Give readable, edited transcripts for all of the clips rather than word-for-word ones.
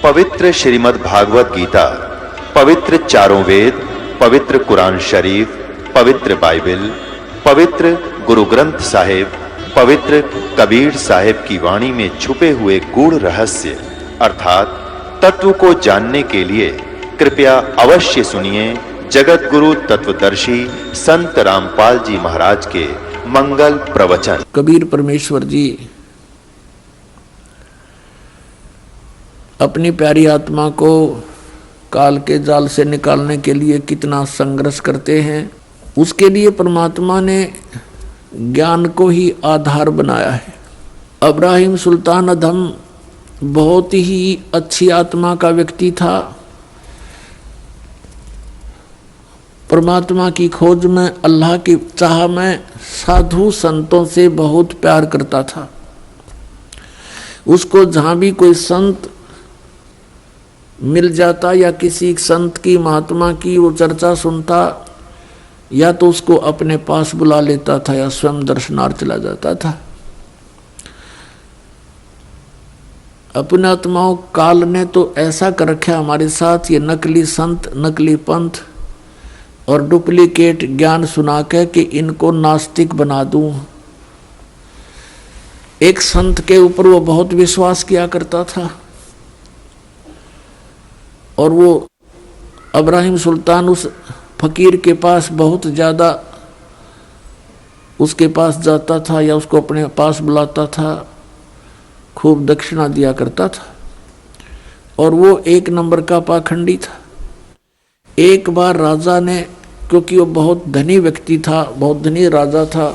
पवित्र श्रीमद् भागवत गीता, पवित्र चारों वेद, पवित्र कुरान शरीफ, पवित्र बाइबल, पवित्र गुरु ग्रंथ साहिब, पवित्र कबीर साहिब की वाणी में छुपे हुए गूढ़ रहस्य अर्थात तत्व को जानने के लिए कृपया अवश्य सुनिए जगत गुरु तत्वदर्शी संत रामपाल जी महाराज के मंगल प्रवचन। कबीर परमेश्वर जी अपनी प्यारी आत्मा को काल के जाल से निकालने के लिए कितना संघर्ष करते हैं। उसके लिए परमात्मा ने ज्ञान को ही आधार बनाया है। इब्राहिम सुल्तान अधम बहुत ही अच्छी आत्मा का व्यक्ति था। परमात्मा की खोज में, अल्लाह की चाह में साधु संतों से बहुत प्यार करता था। उसको जहाँ भी कोई संत मिल जाता या किसी संत की, महात्मा की वो चर्चा सुनता, या तो उसको अपने पास बुला लेता था या स्वयं दर्शनार्थ चला जाता था। अपने आत्माओं काल ने तो ऐसा कर रखा हमारे साथ, ये नकली संत, नकली पंथ और डुप्लीकेट ज्ञान सुना के कि इनको नास्तिक बना दूं। एक संत के ऊपर वो बहुत विश्वास किया करता था और वो इब्राहिम सुल्तान उस फकीर के पास बहुत ज़्यादा उसके पास जाता था या उसको अपने पास बुलाता था, खूब दक्षिणा दिया करता था और वो एक नंबर का पाखंडी था। एक बार राजा ने, क्योंकि वो बहुत धनी व्यक्ति था, बहुत धनी राजा था,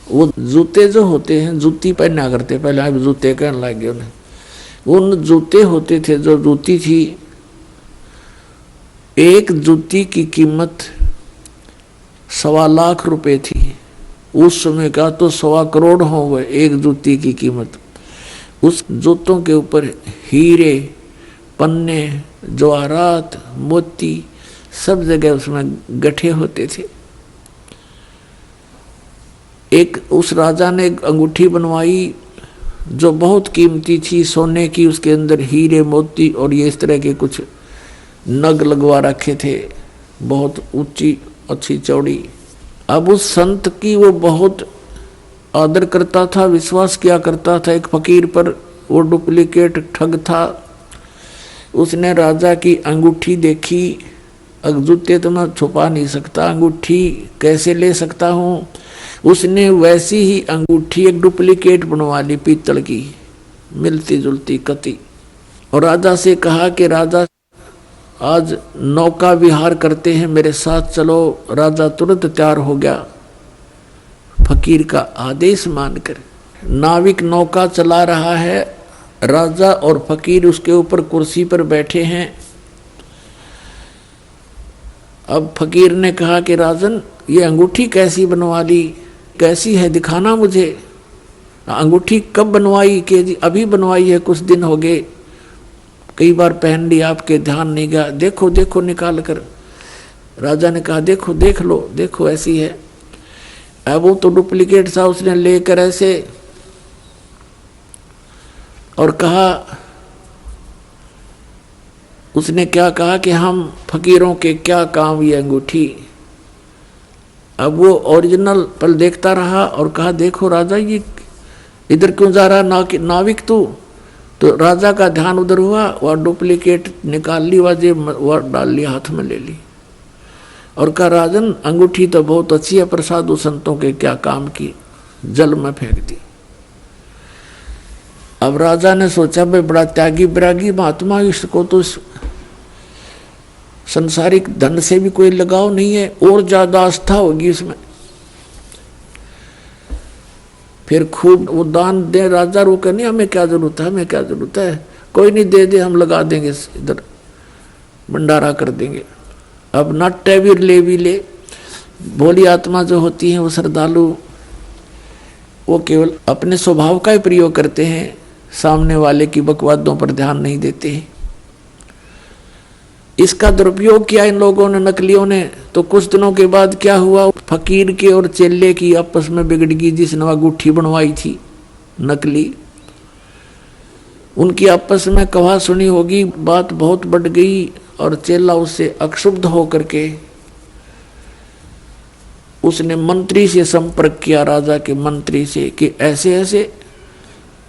वो जूते जो होते हैं, जूती पहना करते, पहले आप जूते कहने लगे उन्हें, उन जूते होते थे जो जूती थी, एक जूती की कीमत 1.25 लाख रुपए थी। उस समय का तो 1.25 करोड़ हो गए एक जूती की कीमत। उस जूतों के ऊपर हीरे, पन्ने, जवाहरात, मोती सब जगह उसमें गठे होते थे। एक उस राजा ने एक अंगूठी बनवाई जो बहुत कीमती थी, सोने की, उसके अंदर हीरे, मोती और ये इस तरह के कुछ नग लगवा रखे थे, बहुत ऊंची, अच्छी, चौड़ी। अब उस संत की वो बहुत आदर करता था, विश्वास किया करता था। एक फकीर पर वो डुप्लीकेट ठग था। उसने राजा की अंगूठी देखी, जूते तो मैं छुपा नहीं सकता, अंगूठी कैसे ले सकता हूँ। उसने वैसी ही अंगूठी एक डुप्लीकेट बनवा ली, पीतल की, मिलती जुलती कती, और राजा से कहा कि राजा आज नौका विहार करते हैं, मेरे साथ चलो। राजा तुरंत तैयार हो गया फकीर का आदेश मानकर। नाविक नौका चला रहा है, राजा और फकीर उसके ऊपर कुर्सी पर बैठे हैं। अब फकीर ने कहा कि राजन, ये अंगूठी कैसी बनवा ली, कैसी है, दिखाना मुझे। अंगूठी कब बनवाई? कि जी अभी बनवाई है, कुछ दिन हो गए, कई बार पहन ली, आपके ध्यान नहीं गया, देखो देखो निकाल कर। राजा ने कहा देखो, देख लो, देखो ऐसी है। अब वो तो डुप्लीकेट था, उसने लेकर ऐसे और कहा, उसने क्या कहा कि हम फकीरों के क्या काम ये अंगूठी। अब वो ओरिजिनल पर देखता रहा और कहा देखो राजा, ये इधर क्यों जा रहा नाविक तू? तो राजा का ध्यान उधर हुआ, वह डुप्लीकेट निकाल ली, वह डाल ली, हाथ में ले ली और कहा राजन, अंगूठी तो बहुत अच्छी है, पर साधु संतों के क्या काम की, जल में फेंक दी। अब राजा ने सोचा भाई बड़ा त्यागी बैरागी महात्मा, इसको तो संसारिक धन से भी कोई लगाव नहीं है, और ज्यादा आस्था होगी इसमें। फिर खूब वो दान दे। राजा रोके नहीं, हमें क्या जरूरत है, हमें क्या जरूरत है, कोई नहीं, दे दे, हम लगा देंगे, इधर भंडारा कर देंगे। अब नाट्य भी ले। भोली आत्मा जो होती है वो श्रद्धालु, वो केवल अपने स्वभाव का ही प्रयोग करते हैं, सामने वाले की बकवादों पर ध्यान नहीं देते हैं। इसका दुरुपयोग किया इन लोगों ने, नकलियों ने। तो कुछ दिनों के बाद क्या हुआ, फकीर के और चेले की आपस में बिगड़ गई, जिसने अंगूठी बनवाई थी नकली। उनकी आपस में कहा सुनी होगी, बात बहुत बढ़ गई और चेला उससे अक्षुब्ध होकर के उसने मंत्री से संपर्क किया, राजा के मंत्री से, कि ऐसे ऐसे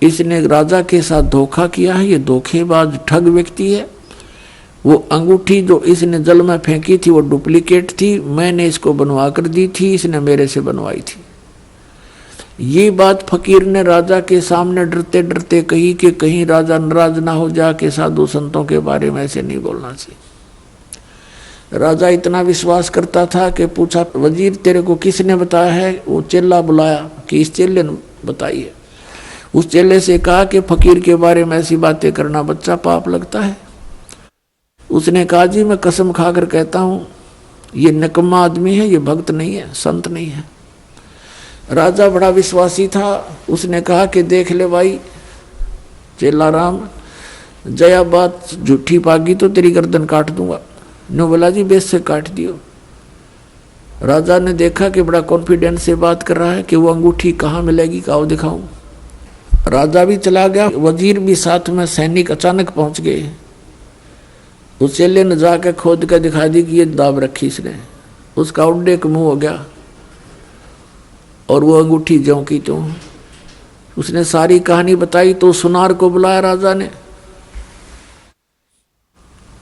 इसने राजा के साथ धोखा किया है, ये धोखेबाज ठग व्यक्ति है। वो अंगूठी जो इसने जल में फेंकी थी वो डुप्लीकेट थी, मैंने इसको बनवा कर दी थी, इसने मेरे से बनवाई थी। ये बात फकीर ने राजा के सामने डरते डरते कही कि कहीं राजा नाराज ना हो जा के साधु संतों के बारे में ऐसे नहीं बोलना चाहिए। राजा इतना विश्वास करता था कि पूछा, वजीर तेरे को किसने बताया है? वो चेला बुलाया कि इस चेले ने बताई है। उस चेले से कहा कि फकीर के बारे में ऐसी बातें करना बच्चा पाप लगता है। उसने कहा, जी मैं कसम खाकर कहता हूँ ये निकम्मा आदमी है, ये भक्त नहीं है, संत नहीं है। राजा बड़ा विश्वासी था, उसने कहा कि देख ले भाई चेला राम, जया बात झूठी पागी तो तेरी गर्दन काट दूंगा। ने बोला, जी बेस से काट दियो। राजा ने देखा कि बड़ा कॉन्फिडेंस से बात कर रहा है कि वो अंगूठी कहाँ मिलेगी, काओ दिखाऊं। राजा भी चला गया, वजीर भी साथ में, सैनिक अचानक पहुंच गए। उस चेले ने जाकर खोद कर दिखा दी कि ये दाब रखी इसने। उसका उड्डे का मुंह हो गया और वो अंगूठी ज्यों की त्यों। उसने सारी कहानी बताई तो सुनार को बुलाया राजा ने,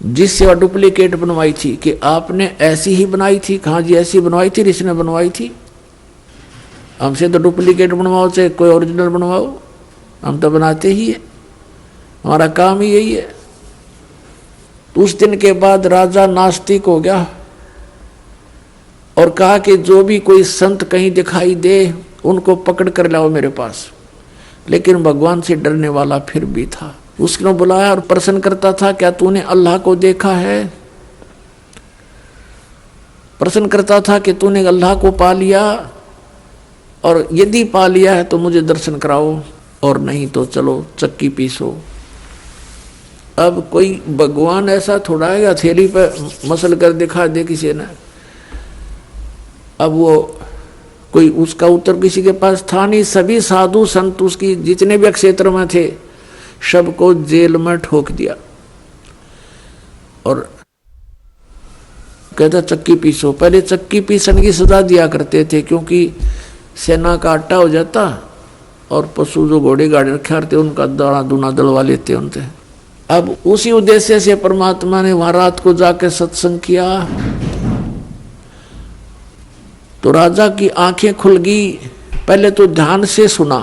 जिससे डुप्लीकेट बनवाई थी, कि आपने ऐसी ही बनाई थी? कहाँ जी ऐसी बनवाई थी, इसने बनवाई थी। हमसे तो डुप्लीकेट बनवाओ चाहे कोई ओरिजिनल बनवाओ, हम तो बनाते ही है, हमारा काम ही यही है। उस दिन के बाद राजा नास्तिक हो गया और कहा कि जो भी कोई संत कहीं दिखाई दे उनको पकड़ कर लाओ मेरे पास। लेकिन भगवान से डरने वाला फिर भी था। उसने बुलाया और प्रश्न करता था, क्या तूने अल्लाह को देखा है? प्रश्न करता था कि तूने अल्लाह को पा लिया, और यदि पा लिया है तो मुझे दर्शन कराओ, और नहीं तो चलो चक्की पीसो। अब कोई भगवान ऐसा थोड़ा है हथेली पे मसल कर दिखा दे किसी ने। अब वो कोई उसका उत्तर किसी के पास था नहीं। सभी साधु संत उसकी जितने भी क्षेत्र में थे सबको जेल में ठोक दिया और कहता चक्की पीसो। पहले चक्की पीसन की सजा दिया करते थे, क्योंकि सेना का आटा हो जाता और पशु जो घोड़े गाड़े रखे रहते उनका दाना दूना दलवा लेते उनसे। अब उसी उद्देश्य से परमात्मा ने वहां रात को जाकर सत्संग किया तो राजा की आंखें खुल गई। पहले तो ध्यान से सुना,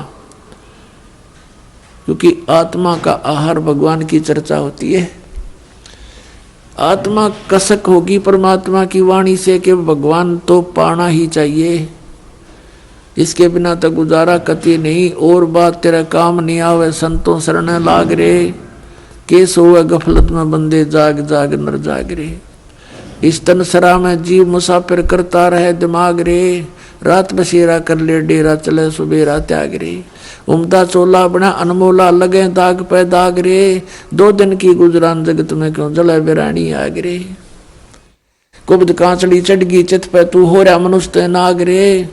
क्योंकि आत्मा का आहार भगवान की चर्चा होती है। आत्मा कसक होगी परमात्मा की वाणी से कि भगवान तो पाना ही चाहिए, इसके बिना तो गुजारा कति नहीं। और बात तेरा काम नहीं आवे, संतों शरण लाग रे, केस हुआ गफलत में बंदे जाग जाग नर जाग रे। इस तन सरा में जीव मुसाफिर करता रहे दिमाग रे, रात बसेरा कर ले डेरा चले सुबेरा त्याग रे। उमदा चोला बना अनमोला लगे दाग पे दाग रे, 2 दिन की गुजरान जगत में क्यों जले बिरानी आग रे। कुब्द कांचड़ी चढ़गी चित पे तू हो रहा मनुष्य नाग रे,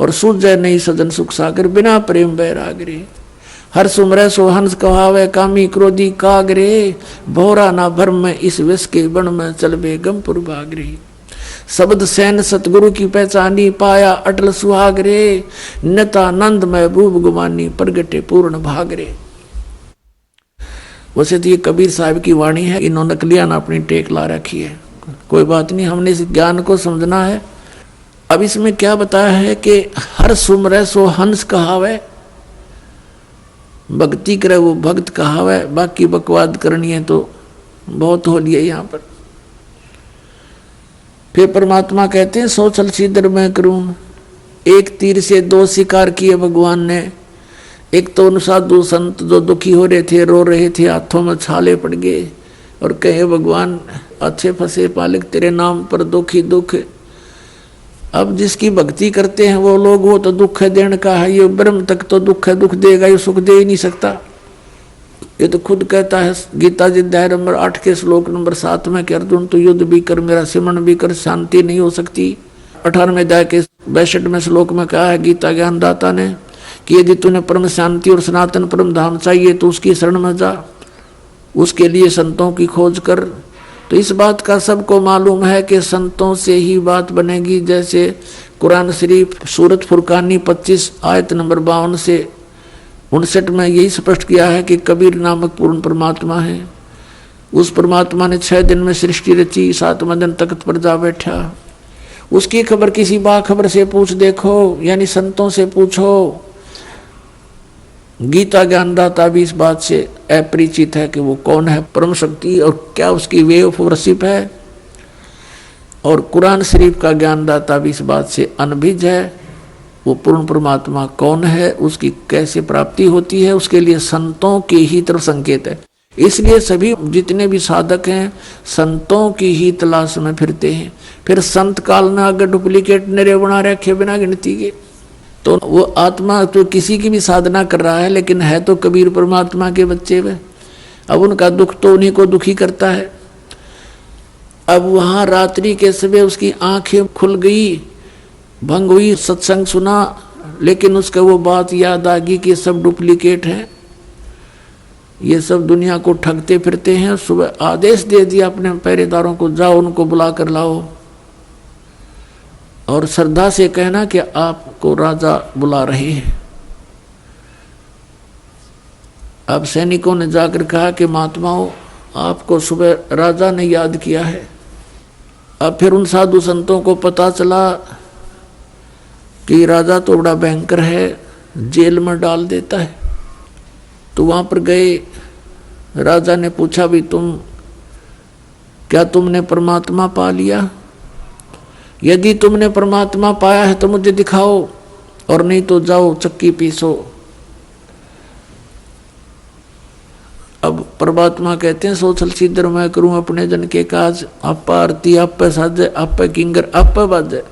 और सूझे नहीं सजन सुख सागर बिना प्रेम बैराग रे। हर सुमरे सो हंस कहावे कामी क्रोधी काग रे, भोरा ना भर में इस विष के बन में चल बेगमपुर भाग रे। शब्द सैन सतगुरु की पहचानी, पाया अटल सुहाग रे, नतानंद महबूब गुमानी प्रगटे पूर्ण भाग रे। वैसे तो ये कबीर साहब की वाणी है, इन्होंने नकलियां ना अपनी टेक ला रखी है, कोई बात नहीं, हमने इस ज्ञान को समझना है। अब इसमें क्या बताया है कि हर सुमरे सो हंस कहावे, भक्ति करे वो भक्त कहावे, बाकी बकवाद करनी है तो बहुत हो लिया यहाँ पर। फिर परमात्मा कहते हैं 100 छल सीधर मैं करूं, एक तीर से 2 शिकार किए भगवान ने। एक तो साधु संत जो दुखी हो रहे थे, रो रहे थे, हाथों में छाले पड़ गए और कहे भगवान अच्छे फंसे पालिक तेरे नाम पर दुखी दुख। अब जिसकी भक्ति करते हैं वो लोग, वो तो दुख है देने का है, ये ब्रह्म तक तो दुख है, दुख देगा, ये सुख दे ही नहीं सकता। ये तो खुद कहता है गीता जी अध्याय नंबर 8 के श्लोक नंबर 7 में कि अर्जुन तो युद्ध भी कर मेरा सिमरण भी कर, शांति नहीं हो सकती। 18वें अध्याय के 62वें श्लोक में कहा है गीता ज्ञान दाता ने कि यदि तूने परम शांति और सनातन परम धाम चाहिए तो उसकी शरण में जा, उसके लिए संतों की खोज कर। तो इस बात का सबको मालूम है कि संतों से ही बात बनेगी। जैसे कुरान शरीफ सूरत फुरकानी 25 आयत नंबर 52 से 59 में यही स्पष्ट किया है कि कबीर नामक पूर्ण परमात्मा है। उस परमात्मा ने 6 दिन में सृष्टि रची, 7वें दिन तख्त पर जा बैठा। उसकी खबर किसी बाखबर से पूछ देखो, यानी संतों से पूछो। गीता ज्ञानदाता भी इस बात से अपरिचित है कि वो कौन है परम शक्ति और क्या उसकी वे ऑफ वर्शिप है। और कुरान शरीफ का ज्ञानदाता भी इस बात से अनभिज्ञ है, वो पूर्ण परमात्मा कौन है, उसकी कैसे प्राप्ति होती है, उसके लिए संतों की ही तरफ संकेत है। इसलिए सभी जितने भी साधक हैं संतों की ही तलाश में फिरते हैं। फिर संत काल ने अगर डुप्लीकेट नरे बना रखे बिना गिनती के, तो वो आत्मा तो किसी की भी साधना कर रहा है, लेकिन है तो कबीर परमात्मा के बच्चे वे। अब उनका दुख तो उन्हीं को दुखी करता है। अब वहाँ रात्रि के समय उसकी आंखें खुल गई, भंग हुई, सत्संग सुना, लेकिन उसका वो बात याद आ गई कि सब डुप्लीकेट है, ये सब दुनिया को ठगते फिरते हैं। सुबह आदेश दे दिया अपने पहरेदारों को, जाओ उनको बुला कर लाओ और श्रद्धा से कहना कि आपको राजा बुला रहे हैं। अब सैनिकों ने जाकर कहा कि महात्माओं, आपको सुबह राजा ने याद किया है। अब फिर उन साधु संतों को पता चला कि राजा तो बड़ा भयंकर है, जेल में डाल देता है। तो वहां पर गए, राजा ने पूछा भी क्या तुमने परमात्मा पा लिया? यदि तुमने परमात्मा पाया है तो मुझे दिखाओ, और नहीं तो जाओ चक्की पीसो। अब परमात्मा कहते हैं सोचल सीधर मैं करूं अपने जन के काज, आप आरती आप साजे, आप किंगर आप बाजे,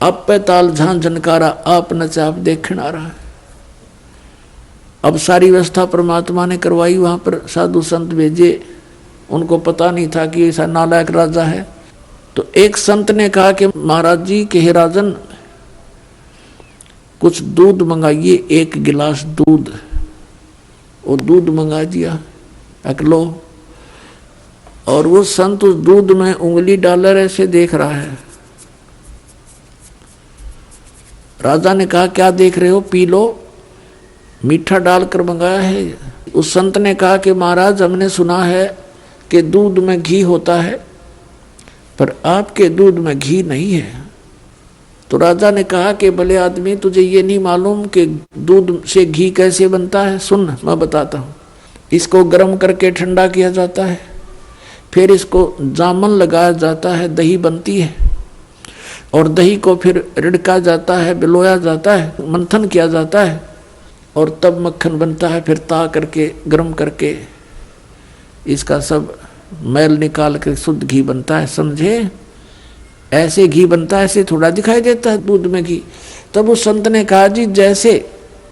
आप ताल झां झनकारा, आप नचा आप देखण आ रहा है। अब सारी व्यवस्था परमात्मा ने करवाई, वहां पर साधु संत भेजे, उनको पता नहीं था कि ऐसा नालायक राजा है। तो एक संत ने कहा कि महाराज जी के हे राजन, कुछ दूध मंगाइए, 1 गिलास दूध। वो दूध मंगा दिया, लो। और वो संत उस दूध में उंगली डालकर ऐसे देख रहा है। राजा ने कहा क्या देख रहे हो, पी लो, मीठा डालकर मंगाया है। उस संत ने कहा कि महाराज हमने सुना है कि दूध में घी होता है, पर आपके दूध में घी नहीं है। तो राजा ने कहा कि भले आदमी, तुझे ये नहीं मालूम कि दूध से घी कैसे बनता है? सुन, मैं बताता हूँ। इसको गर्म करके ठंडा किया जाता है, फिर इसको जामन लगाया जाता है, दही बनती है, और दही को फिर रिड़का जाता है, बिलोया जाता है, मंथन किया जाता है, और तब मक्खन बनता है। फिर ता करके गर्म करके इसका सब मैल निकाल कर शुद्ध घी बनता है। समझे? ऐसे घी बनता है, ऐसे थोड़ा दिखाई देता है दूध में घी। तब उस संत ने कहा जी, जैसे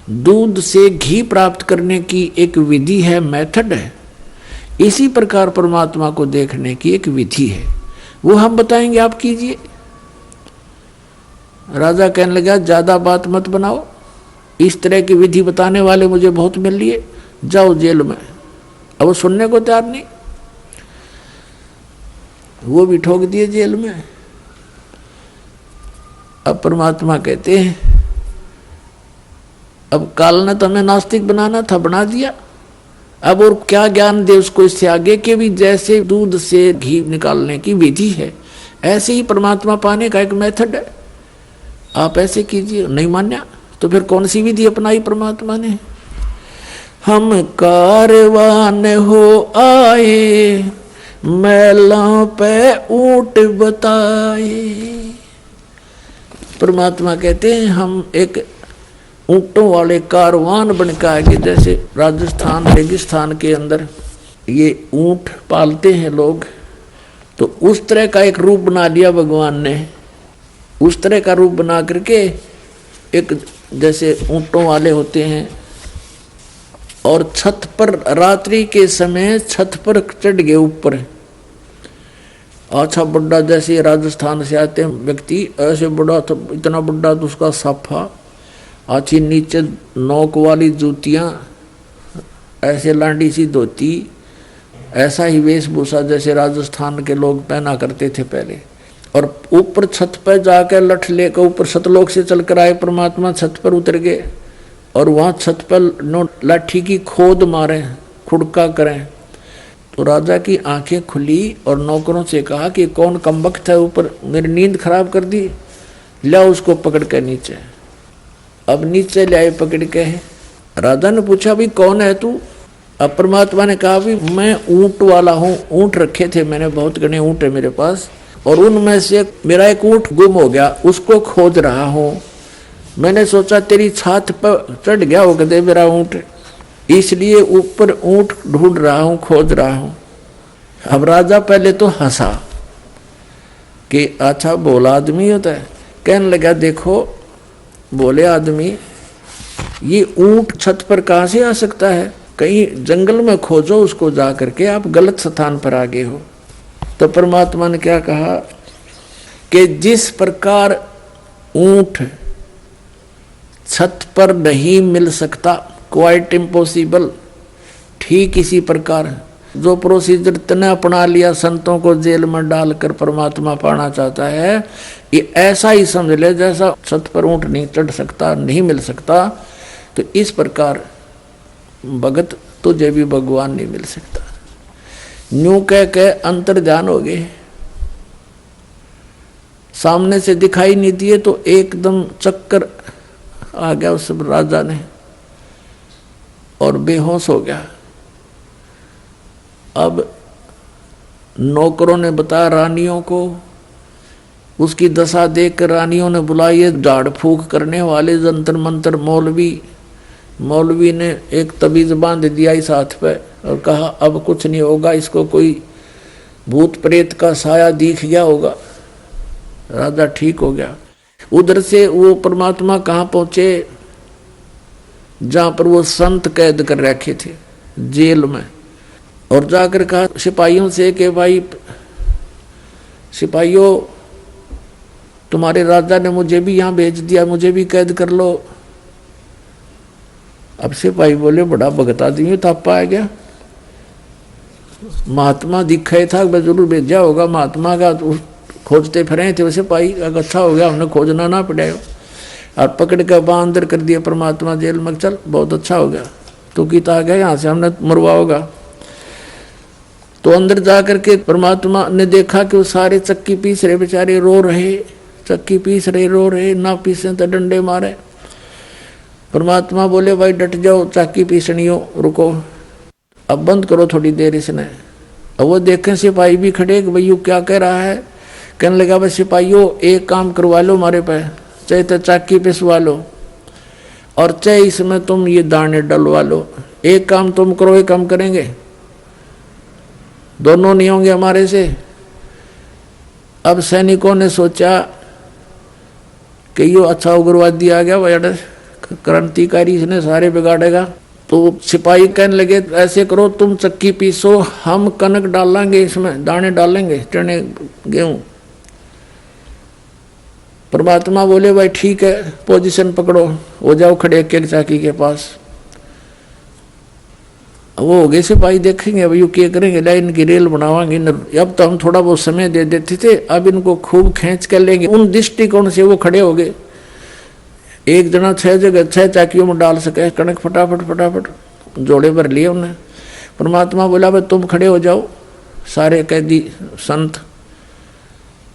दूध से घी प्राप्त करने की एक विधि है, मेथड है, इसी प्रकार परमात्मा को देखने की एक विधि है, वो हम बताएंगे, आप कीजिए। राजा कहने लगा ज्यादा बात मत बनाओ, इस तरह की विधि बताने वाले मुझे बहुत मिल लिए, जाओ जेल में। अब वो सुनने को तैयार नहीं, वो भी ठोक दिए जेल में। अब परमात्मा कहते हैं अब काल ने तो हमें नास्तिक बनाना था, बना दिया, अब और क्या ज्ञान दे उसको इससे आगे के भी। जैसे दूध से घी निकालने की विधि है, ऐसे ही परमात्मा पाने का एक मेथड है, आप ऐसे कीजिए। नहीं मान्या तो फिर कौन सी विधि अपनाई परमात्मा ने? हम कारवान हो आए, मैलों पे ऊंट बताए। परमात्मा कहते हैं हम एक ऊंटों वाले कारवान बन के आगे। जैसे राजस्थान रेगिस्तान के अंदर ये ऊंट पालते हैं लोग, तो उस तरह का एक रूप बना लिया भगवान ने। उस तरह का रूप बना करके एक जैसे ऊंटों वाले होते हैं, और छत पर रात्रि के समय छत पर चढ़ गए ऊपर। अच्छा बड़ा, जैसे राजस्थान से आते हैं व्यक्ति, ऐसे बड़ा, इतना बड़ा तो उसका साफा, अच्छी नीचे नोक वाली जूतियां, ऐसे लांडी सी धोती, ऐसा ही वेशभूषा जैसे राजस्थान के लोग पहना करते थे पहले। और ऊपर छत पर जाकर लठ लेकर ऊपर सतलोक से चलकर आए परमात्मा, छत पर उतर गए और वहां छत पर लाठी की खोद मारे, खुड़का करें। तो राजा की आंखें खुली और नौकरों से कहा कि कौन कमबख्त है ऊपर, मेरी नींद खराब कर दी, लिया उसको पकड़ के नीचे। अब नीचे ले आए पकड़ के। राजा ने पूछा भी कौन है तू? अब परमात्मा ने कहा भी मैं ऊंट वाला हूँ, ऊंट रखे थे मैंने, बहुत घने ऊंट है मेरे पास, और उनमें से मेरा एक ऊंट गुम हो गया, उसको खोज रहा हूँ। मैंने सोचा तेरी छात पर चढ़ गया होगा दे मेरा ऊंट, इसलिए ऊपर ऊंट ढूंढ रहा हूँ, खोज रहा हूँ। अब राजा पहले तो हंसा कि अच्छा बोला आदमी होता है। कहने लगा देखो बोले आदमी, ये ऊंट छत पर कहाँ से आ सकता है, कहीं जंगल में खोजो उसको जा करके, आप गलत स्थान पर आ गए हो। तो परमात्मा ने क्या कहा कि जिस प्रकार ऊंट छत पर नहीं मिल सकता, क्वाइट इम्पॉसिबल, ठीक इसी प्रकार जो प्रोसीजर तने अपना लिया संतों को जेल में डालकर परमात्मा पाना चाहता है, ये ऐसा ही समझ ले जैसा छत पर ऊंट नहीं चढ़ सकता, नहीं मिल सकता, तो इस प्रकार भगत तुझे भी भगवान नहीं मिल सकता। न्यू कह के अंतर ध्यान हो गए, सामने से दिखाई नहीं दिए तो एकदम चक्कर आ गया उस राजा ने और बेहोश हो गया। अब नौकरों ने बताया रानियों को, उसकी दशा देखकर रानियों ने बुलाइए झाड़ फूक करने वाले जंतर मंतर मौलवी ने एक तबीज बांध दिया इस हाथ पे और कहा अब कुछ नहीं होगा, इसको कोई भूत प्रेत का साया दिख गया होगा। राजा ठीक हो गया। उधर से वो परमात्मा कहाँ पहुंचे, जहां पर वो संत कैद कर रखे थे जेल में, और जाकर कहा सिपाहियों से कि भाई सिपाहियों तुम्हारे राजा ने मुझे भी यहाँ भेज दिया, मुझे भी कैद कर लो। अब सिपाही बोले बड़ा भगत आदमी थापा आ गया, महात्मा दिखा था, मैं जरूर भेजा होगा महात्मा का, खोजते फिरे थे वैसे पाई, अच्छा हो गया हमने खोजना ना पड़ा और पकड़ के बाहर अंदर कर दिया परमात्मा जेल में, चल बहुत अच्छा हो गया, तू किता आ गया यहाँ से हमने मरवा होगा। तो अंदर जा करके परमात्मा ने देखा कि वो सारे चक्की पीस रहे, बेचारे रो रहे, चक्की पीस रहे, रो रहे, ना पीसे तो डंडे मारे। परमात्मा बोले भाई डट जाओ, चक्की पीसनी हो, रुको अब बंद करो थोड़ी देर इसने। अब वो देखें सिपाही भी खड़े कि भाई क्या कह रहा है। कहने लगा भाई सिपाहियों एक काम करवा लो हमारे पे, चाहे तो चक्की पिसवा लो और चाहे इसमें तुम ये दाने डलवा लो, एक काम तुम करो एक काम करेंगे, दोनों नहीं होंगे हमारे से। अब सैनिकों ने सोचा कि यो अच्छा उग्रवादी आ गया भाई, क्रांतिकारी इसने सारे बिगाड़ेगा। तो सिपाही कहने लगे ऐसे करो तुम चक्की पीसो, हम कनक डालेंगे इसमें, दाने डालेंगे, चने गेहूं। परमात्मा बोले भाई ठीक है पोजीशन पकड़ो, हो जाओ खड़े एक एक चक्की के पास। वो हो गए सिपाही, देखेंगे भाई क्या करेंगे, लाइन की रेल बनावाएंगे। अब तो हम थोड़ा बहुत समय दे देते थे, अब इनको खूब खींच कर लेंगे। उन दृष्टिकोण से वो खड़े हो गए, एक जना 6 जगह 6 चाकियों में डाल सके कणक, फटाफट फटाफट जोड़े भर लिए उन्हें। परमात्मा बोला भाई तुम खड़े हो जाओ, सारे कैदी संत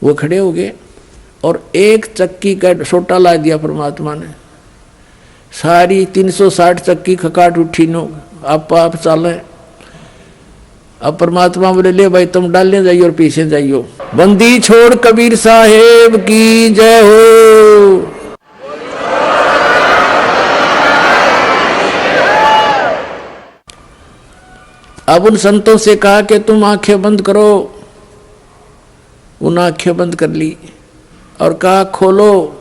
वो खड़े हो गए और एक चक्की का सोटा ला दिया परमात्मा ने। सारी 360 चक्की खकाट उठी नो, आप चाले। अब परमात्मा बोले ले भाई तुम डालने जाइए और पीछे जाइयो। बंदी छोड़ कबीर साहेब की जय हो। अब उन संतों से कहा कि तुम आंखें बंद करो, उन आंखें बंद कर ली और कहा खोलो।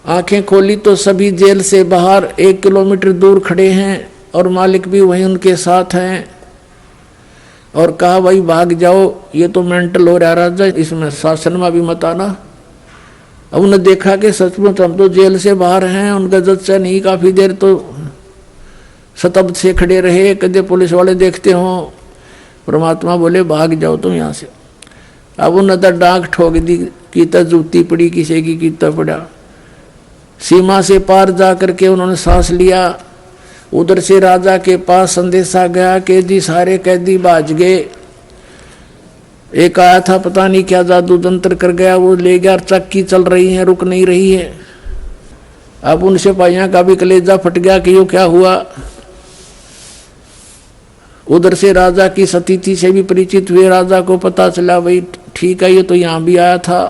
आंखें खोली तो सभी जेल से बाहर 1 किलोमीटर दूर खड़े हैं और मालिक भी वहीं उनके साथ हैं। और कहा भाई भाग जाओ, ये तो मेंटल हो रहा राजा, इसमें शासन में भी मत आना। अब उन्हें देखा कि सचमुच हम तो जेल से बाहर हैं, उनका जज से नहीं, काफी देर तो शतब्द से खड़े रहे, कदे पुलिस वाले देखते हों। परमात्मा बोले भाग जाओ तुम यहाँ से। अब उन्हें तो डांग ठोक दी, कीता जूती पड़ी किसी की कीता पड़ा। सीमा से पार जा करके उन्होंने सांस लिया। उधर से राजा के पास संदेशा गया कि जी सारे कैदी भाज गए। एक आया था पता नहीं क्या जादू तंत्र कर गया, वो ले गया, चक्की चल रही है, रुक नहीं रही है। अब उन सिपाहियों का भी कलेजा फट गया कि यो क्या हुआ। उधर से राजा की सतीथि से भी परिचित हुए। राजा को पता चला भाई ठीक है ये तो यहाँ भी आया था।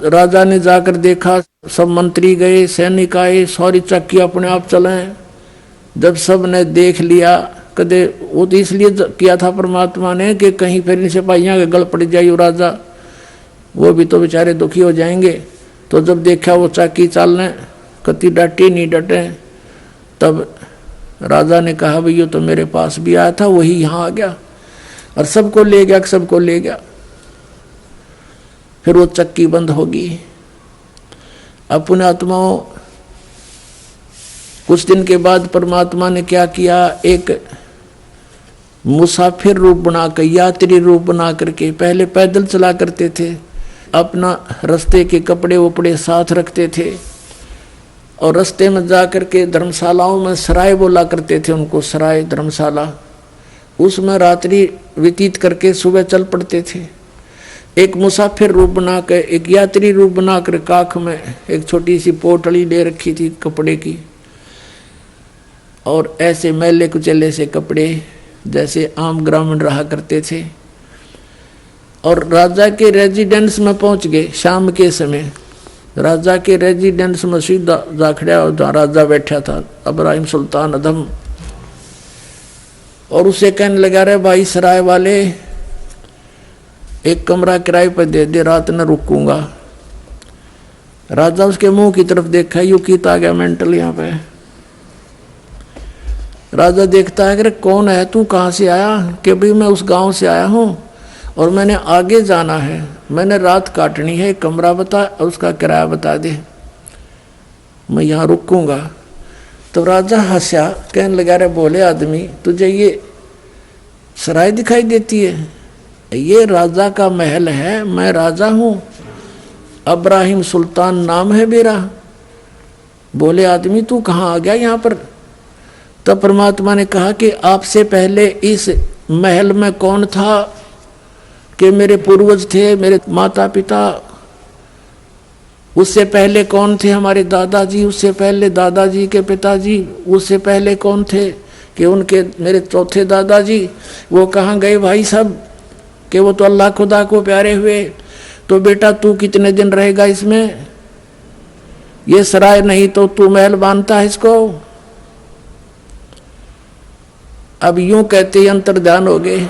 राजा ने जाकर देखा, सब मंत्री गए, सैनिक आए, सारी चक्की अपने आप चलें। जब सब ने देख लिया, कदे वो तो इसलिए किया था परमात्मा ने कि कहीं फिर इन सिपाहियों के गल पड़ जाए राजा, वो भी तो बेचारे दुखी हो जाएंगे। तो जब देखा वो चक्की चलने, कति डटे नहीं डटे, तब राजा ने कहा भाई ये तो मेरे पास भी आया था, वही यहाँ आ गया और सबको ले गया, सबको ले गया। फिर वो चक्की बंद होगी। अब पुण्यात्माओं कुछ दिन के बाद परमात्मा ने क्या किया, एक मुसाफिर रूप बनाकर, यात्री रूप बना करके, पहले पैदल चला करते थे, अपना रास्ते के कपड़े वपड़े साथ रखते थे और रास्ते में जा करके धर्मशालाओं में सराय बोला करते थे, उनको सराय धर्मशाला, उसमें रात्रि व्यतीत करके सुबह चल पड़ते थे। एक मुसाफिर रूप बनाकर, एक यात्री रूप बनाकर काख में एक छोटी सी पोटली ले रखी थी कपड़े की, और ऐसे मैले कुचले से कपड़े जैसे आम ग्रामीण रहा करते थे। और राजा के रेजिडेंस में पहुंच गए शाम के समय। राजा के रेजिडेंस में सीधा जा खड़ा और जहाँ राजा बैठा था इब्राहिम सुल्तान अदम, और उसे कहने लगा रहे भाई सराय वाले एक कमरा किराए पर दे दे, रात न रुकूंगा। राजा उसके मुंह की तरफ देखा, यू कीता गया मेंटल यहाँ पे। राजा देखता है कि कौन है तू, कहाँ से आया? कि भाई मैं उस गांव से आया हूँ और मैंने आगे जाना है, मैंने रात काटनी है, कमरा बता और उसका किराया बता दे, मैं यहाँ रुकूंगा। तो राजा हंसा, कहने लगा रे बोले आदमी तुझे ये सराय दिखाई देती है? ये राजा का महल है, मैं राजा हूँ, इब्राहिम सुल्तान नाम है मेरा। बोले आदमी तू कहाँ आ गया यहाँ पर? तब परमात्मा ने कहा कि आपसे पहले इस महल में कौन था, कि मेरे पूर्वज थे, मेरे माता पिता, उससे पहले कौन थे हमारे दादाजी, उससे पहले दादाजी के पिताजी, उससे पहले कौन थे कि उनके मेरे चौथे दादाजी, वो कहाँ गए भाई सब, कि वो तो अल्लाह खुदा को प्यारे हुए। तो बेटा तू कितने दिन रहेगा इसमें? ये सराय नहीं तो तू महल बांधता है इसको। अब यूं कहते ही अंतर्ध्यान हो गए।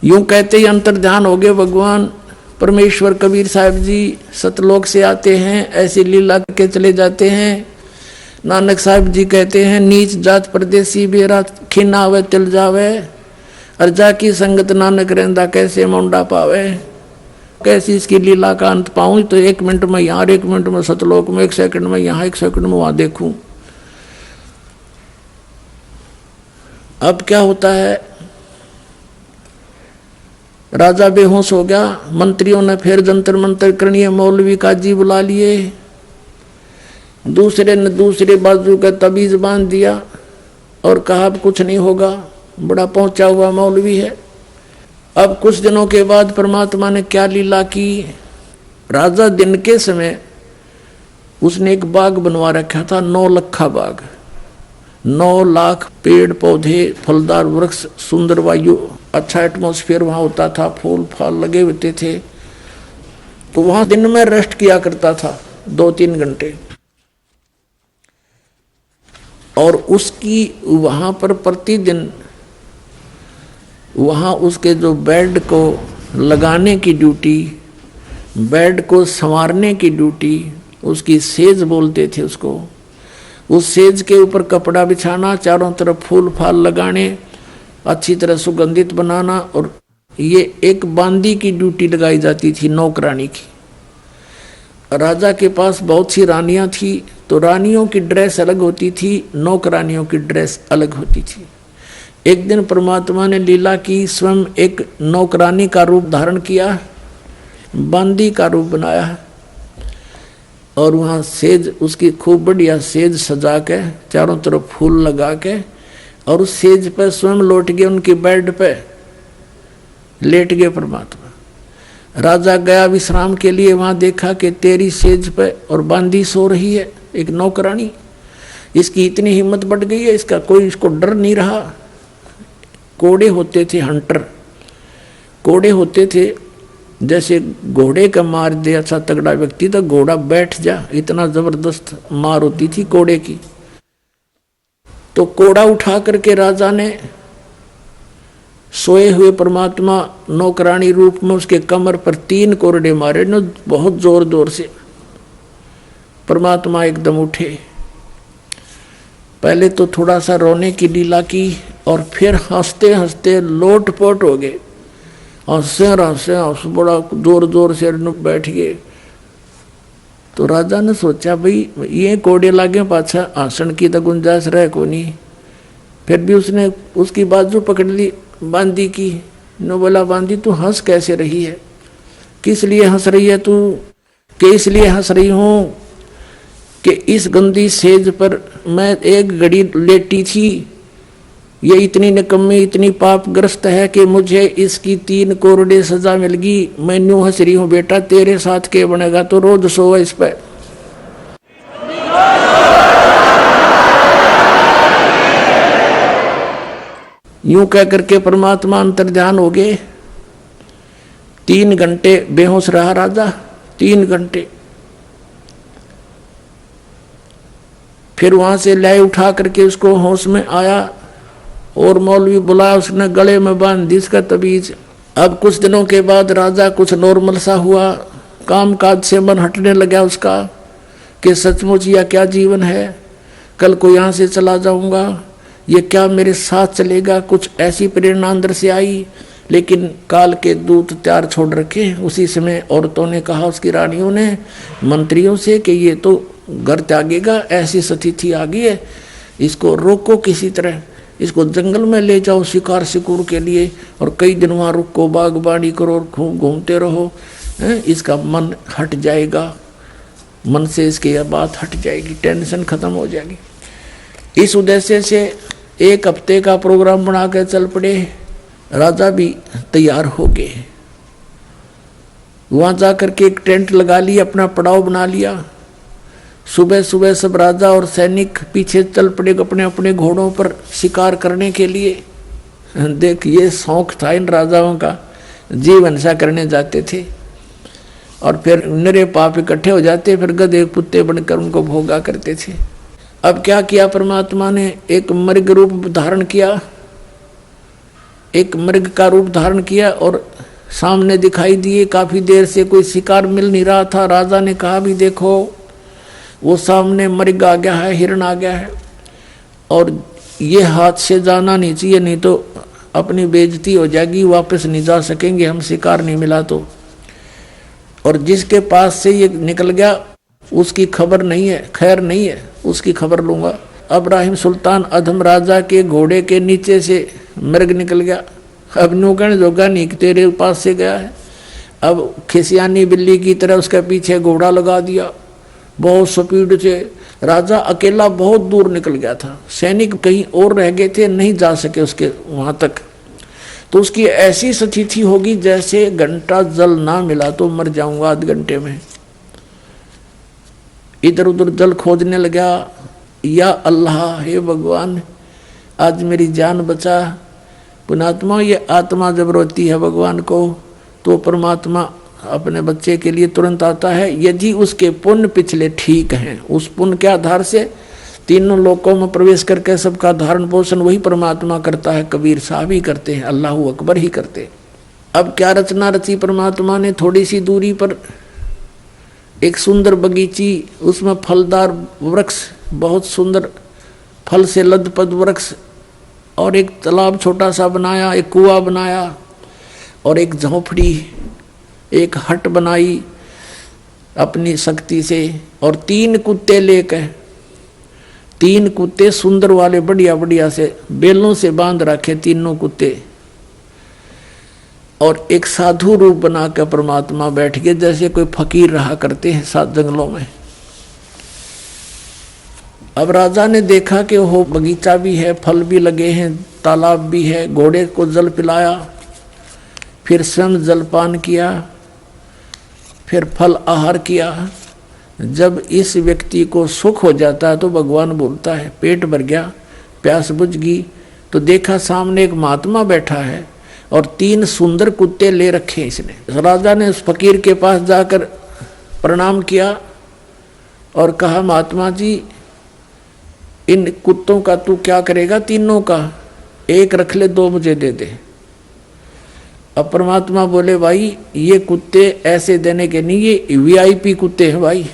यूं कहते ही अंतर्ध्यान हो गए भगवान परमेश्वर। कबीर साहब जी सतलोक से आते हैं, ऐसी लीला के चले जाते हैं। नानक साहब जी कहते हैं नीच जात परदेसी बेरा खिना आवे तिल जावे, अर्जा की संगत नानक रहंदा कैसे मुंडा पावे। कैसी इसकी लीला का अंत पाऊं? तो 1 मिनट में यहाँ, 1 मिनट में सतलोक में, 1 सेकंड में यहाँ, 1 सेकंड में वहां देखूं। अब क्या होता है, राजा बेहोश हो गया। मंत्रियों ने फिर जंतर मंतर करनी, मौलवी काजी बुला लिए, दूसरे ने दूसरे बाजू का तबीज बांध दिया और कहा अब कुछ नहीं होगा, बड़ा पहुंचा हुआ मौलवी है। अब कुछ दिनों के बाद परमात्मा ने क्या लीला की, राजा दिन के समय उसने एक बाग बनवा रखा था, 9 लखा बाग, 9 लाख पेड़ पौधे, फलदार वृक्ष, सुंदर वायु, अच्छा एटमॉस्फेयर वहां होता था, फूल फल लगे होते थे। तो वहां दिन में रेस्ट किया करता था 2-3 घंटे, और उसकी वहां पर प्रतिदिन वहाँ उसके जो बेड को लगाने की ड्यूटी, बेड को संवारने की ड्यूटी, उसकी सेज बोलते थे उसको, उस सेज के ऊपर कपड़ा बिछाना, चारों तरफ फूल फाल लगाने, अच्छी तरह सुगंधित बनाना और ये एक बांदी की ड्यूटी लगाई जाती थी, नौकरानी की। राजा के पास बहुत सी रानियां थी, तो रानियों की ड्रेस अलग होती थी, नौकरानियों की ड्रेस अलग होती थी। एक दिन परमात्मा ने लीला की, स्वयं एक नौकरानी का रूप धारण किया, बांदी का रूप बनाया और वहाँ सेज, उसकी खूब बढ़िया सेज सजा के चारों तरफ फूल लगा के, और उस सेज पे स्वयं लौट गए, उनकी बेड पे लेट गए परमात्मा। राजा गया विश्राम के लिए, वहाँ देखा कि तेरी सेज पे और बांदी सो रही है एक नौकरानी। इसकी इतनी हिम्मत बढ़ गई है, इसका कोई इसको डर नहीं रहा। कोड़े होते थे, हंटर कोड़े होते थे, जैसे घोड़े का मार दे अच्छा तगड़ा व्यक्ति तो घोड़ा बैठ जा, इतना जबरदस्त मार होती थी कोड़े की। तो कोड़ा उठा करके राजा ने सोए हुए परमात्मा नौकरानी रूप में उसके कमर पर 3 कोरडे मारे न, बहुत जोर जोर से। परमात्मा एकदम उठे, पहले तो थोड़ा सा रोने की लीला की और फिर हंसते हंसते लोटपोट हो गए, हंसे बड़ा जोर जोर से बैठ गए। तो राजा ने सोचा भाई ये कोड़े लागे पाछा हंसन की तो गुंजाइश रहे को नहीं। फिर भी उसने उसकी बाजू पकड़ ली बांदी की, नो बोला बांदी तू हंस कैसे रही है, किस लिए हंस रही है तू? कि इसलिए हंस रही हूँ कि इस गंदी सेज पर मैं एक घड़ी लेटी थी, ये इतनी निकम्मी इतनी पापग्रस्त है कि मुझे इसकी 3 कोरडे सजा मिल गई। मैं न्यू हंस रही हूँ, बेटा तेरे साथ के बनेगा तो रोज सो इस पर। यूं कह करके परमात्मा अंतर्ध्यान हो गए। 3 घंटे बेहोश रहा राजा, 3 घंटे। फिर वहां से लाई उठा करके उसको होश में आया और मौलवी बुलाया, उसने गले में बांध दी इसका तबीज। अब कुछ दिनों के बाद राजा कुछ नॉर्मल सा हुआ, काम काज से मन हटने लगा उसका कि सचमुच यह क्या जीवन है, कल को यहाँ से चला जाऊंगा, ये क्या मेरे साथ चलेगा, कुछ ऐसी प्रेरणा अंदर से आई। लेकिन काल के दूत त्यार छोड़ रखे। उसी समय औरतों ने कहा, उसकी रानियों ने मंत्रियों से कि ये तो घर त्यागेगा, ऐसी स्थिति आ गई है, इसको रोको किसी तरह, इसको जंगल में ले जाओ शिकार शिकूर के लिए और कई दिन वहाँ रुको, बागबानी करो, खूब घूमते रहो, इसका मन हट जाएगा, मन से इसकी यह बात हट जाएगी, टेंशन खत्म हो जाएगी। इस उद्देश्य से 1 हफ्ते का प्रोग्राम बना कर चल पड़े। राजा भी तैयार हो गए, वहां जाकर के एक टेंट लगा लिया, अपना पड़ाव बना लिया। सुबह सुबह सब राजा और सैनिक पीछे चल पड़े अपने अपने घोड़ों पर शिकार करने के लिए। देख ये शौक था इन राजाओं का, जीवन सा करने जाते थे और फिर निरे पाप इकट्ठे हो जाते, फिर गधे कुत्ते बनकर उनको भोगा करते थे। अब क्या किया परमात्मा ने, एक मृग रूप धारण किया, एक मृग का रूप धारण किया और सामने दिखाई दिए। काफी देर से कोई शिकार मिल नहीं रहा था। राजा ने कहा भी देखो वो सामने मृग आ गया है, हिरण आ गया है और ये हाथ से जाना नहीं चाहिए, नहीं तो अपनी बेइज्जती हो जाएगी, वापस नहीं जा सकेंगे हम, शिकार नहीं मिला तो। और जिसके पास से ये निकल गया उसकी खबर नहीं है, खैर नहीं है, उसकी खबर लूंगा। इब्राहिम सुल्तान अधम राजा के घोड़े के नीचे से मृग निकल गया। अब नूकण जोगा नहीं तेरे पास से गया है। अब खिसियानी बिल्ली की तरह उसके पीछे घोड़ा लगा दिया, बहुत स्पीड से। राजा अकेला बहुत दूर निकल गया था, सैनिक कहीं और रह गए थे, नहीं जा सके उसके वहां तक। तो उसकी ऐसी स्थिति होगी जैसे घंटा जल ना मिला तो मर जाऊंगा आध घंटे में। इधर उधर जल खोजने लगा, या अल्लाह हे भगवान आज मेरी जान बचा। पुणात्मा ये आत्मा जब रोती है भगवान को तो परमात्मा अपने बच्चे के लिए तुरंत आता है, यदि उसके पुण्य पिछले ठीक हैं। उस पुण्य के आधार से तीनों लोकों में प्रवेश करके सबका धारण पोषण वही परमात्मा करता है। कबीर साहब ही करते हैं, अल्लाह अकबर ही करते हैं। अब क्या रचना रची परमात्मा ने, थोड़ी सी दूरी पर एक सुंदर बगीची, उसमें फलदार वृक्ष, बहुत सुंदर फल से लदपद वृक्ष, और एक तालाब छोटा सा बनाया, एक कुआं बनाया और एक झोंपड़ी, एक हट बनाई अपनी शक्ति से, और 3 कुत्ते लेकर, 3 कुत्ते सुंदर वाले बढ़िया बढ़िया से बेलों से बांध रखे तीनों कुत्ते, और एक साधु रूप बनाकर परमात्मा बैठ गए, जैसे कोई फकीर रहा करते हैं सात जंगलों में। अब राजा ने देखा कि वो बगीचा भी है, फल भी लगे हैं, तालाब भी है, घोड़े को जल पिलाया, फिर स्वयं जलपान किया, फिर फल आहार किया। जब इस व्यक्ति को सुख हो जाता है तो भगवान बोलता है पेट भर गया, प्यास बुझ गई, तो देखा सामने एक महात्मा बैठा है और 3 सुंदर कुत्ते ले रखे इसने। राजा ने उस फकीर के पास जाकर प्रणाम किया और कहा, महात्मा जी इन कुत्तों का तू क्या करेगा? तीनों का एक रख ले, 2 मुझे दे दे। अब परमात्मा बोले, भाई ये कुत्ते ऐसे देने के नहीं, ये वीआईपी कुत्ते हैं भाई,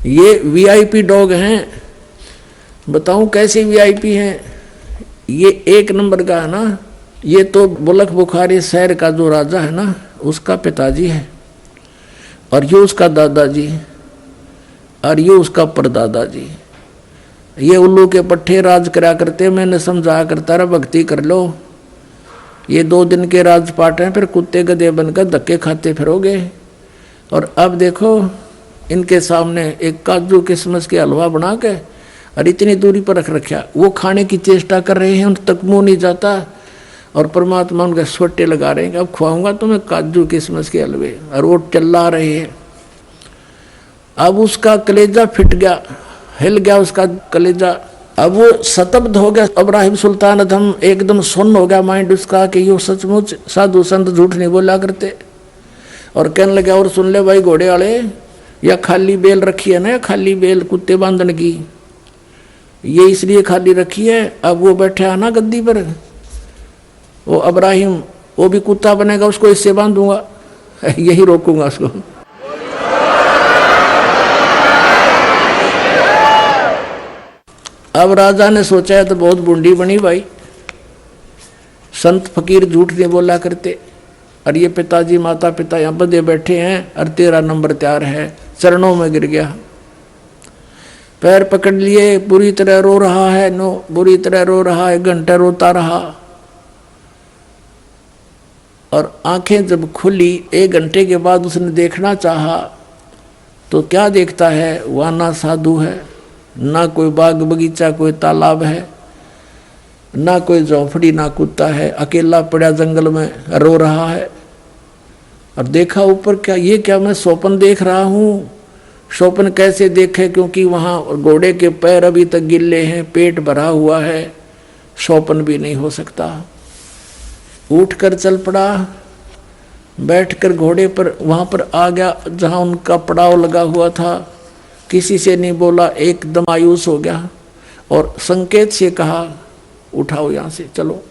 ये वीआईपी डॉग हैं। बताऊं कैसे वीआईपी हैं? ये 1 नंबर का है ना, ये तो बुलक बुखारी शहर का जो राजा है ना, उसका पिताजी है, और ये उसका दादाजी, और ये उसका परदादाजी। ये उल्लू के पट्टे राज करा करते, मैंने समझाया करता रहा भक्ति कर लो, ये 2 दिन के राजपाट हैं, फिर कुत्ते गधे बनकर धक्के खाते फिरोगे। और अब देखो इनके सामने एक काजू किशमिश के हलवा बना के और इतनी दूरी पर रख रखा, वो खाने की चेष्टा कर रहे हैं, उन तक मुँह नहीं जाता, और परमात्मा उनके सोटे लगा रहे हैं, अब खुआऊंगा तुम्हें काजू किशमिश के हलवे, और वो चिल्ला रहे हैं। अब उसका कलेजा फिट गया, हिल गया उसका कलेजा, अब वो शतब्द हो गया। इब्राहिम सुल्तान अदम एकदम सुन्न हो गया माइंड उसका कि यो सचमुच साधु संत झूठ नहीं बोला करते, और कहने लगा, और सुन ले भाई घोड़े वाले, या खाली बेल रखी है ना, या खाली बेल कुत्ते बांधने की, ये इसलिए खाली रखी है। अब वो बैठा है ना गद्दी पर, वो इब्राहिम, वो भी कुत्ता बनेगा, उसको इससे बांधूंगा, यही रोकूंगा उसको। अब राजा ने सोचा है तो बहुत बूंदी बनी भाई, संत फकीर झूठ नहीं बोला करते, और ये पिताजी माता पिता यहाँ बदे बैठे हैं, और 13 नंबर तैयार है, चरणों में गिर गया, पैर पकड़ लिए, बुरी तरह रो रहा है, बुरी तरह रो रहा है, 1 घंटा रोता रहा, और आंखें जब खुली 1 घंटे के बाद उसने देखना चाहा तो क्या देखता है, वहाँ ना साधु है, ना कोई बाग बगीचा, कोई तालाब है, ना कोई झोंपड़ी, ना कुत्ता है, अकेला पड़ा जंगल में रो रहा है। और देखा ऊपर, क्या ये क्या मैं स्वप्न देख रहा हूँ? स्वप्न कैसे देखे, क्योंकि वहाँ घोड़े के पैर अभी तक गिल्ले हैं, पेट भरा हुआ है, स्वप्न भी नहीं हो सकता। उठकर चल पड़ा, बैठकर घोड़े पर वहाँ पर आ गया जहाँ उनका पड़ाव लगा हुआ था, किसी से नहीं बोला, एकदम मायूस हो गया, और संकेत से कहा उठाओ यहाँ से चलो।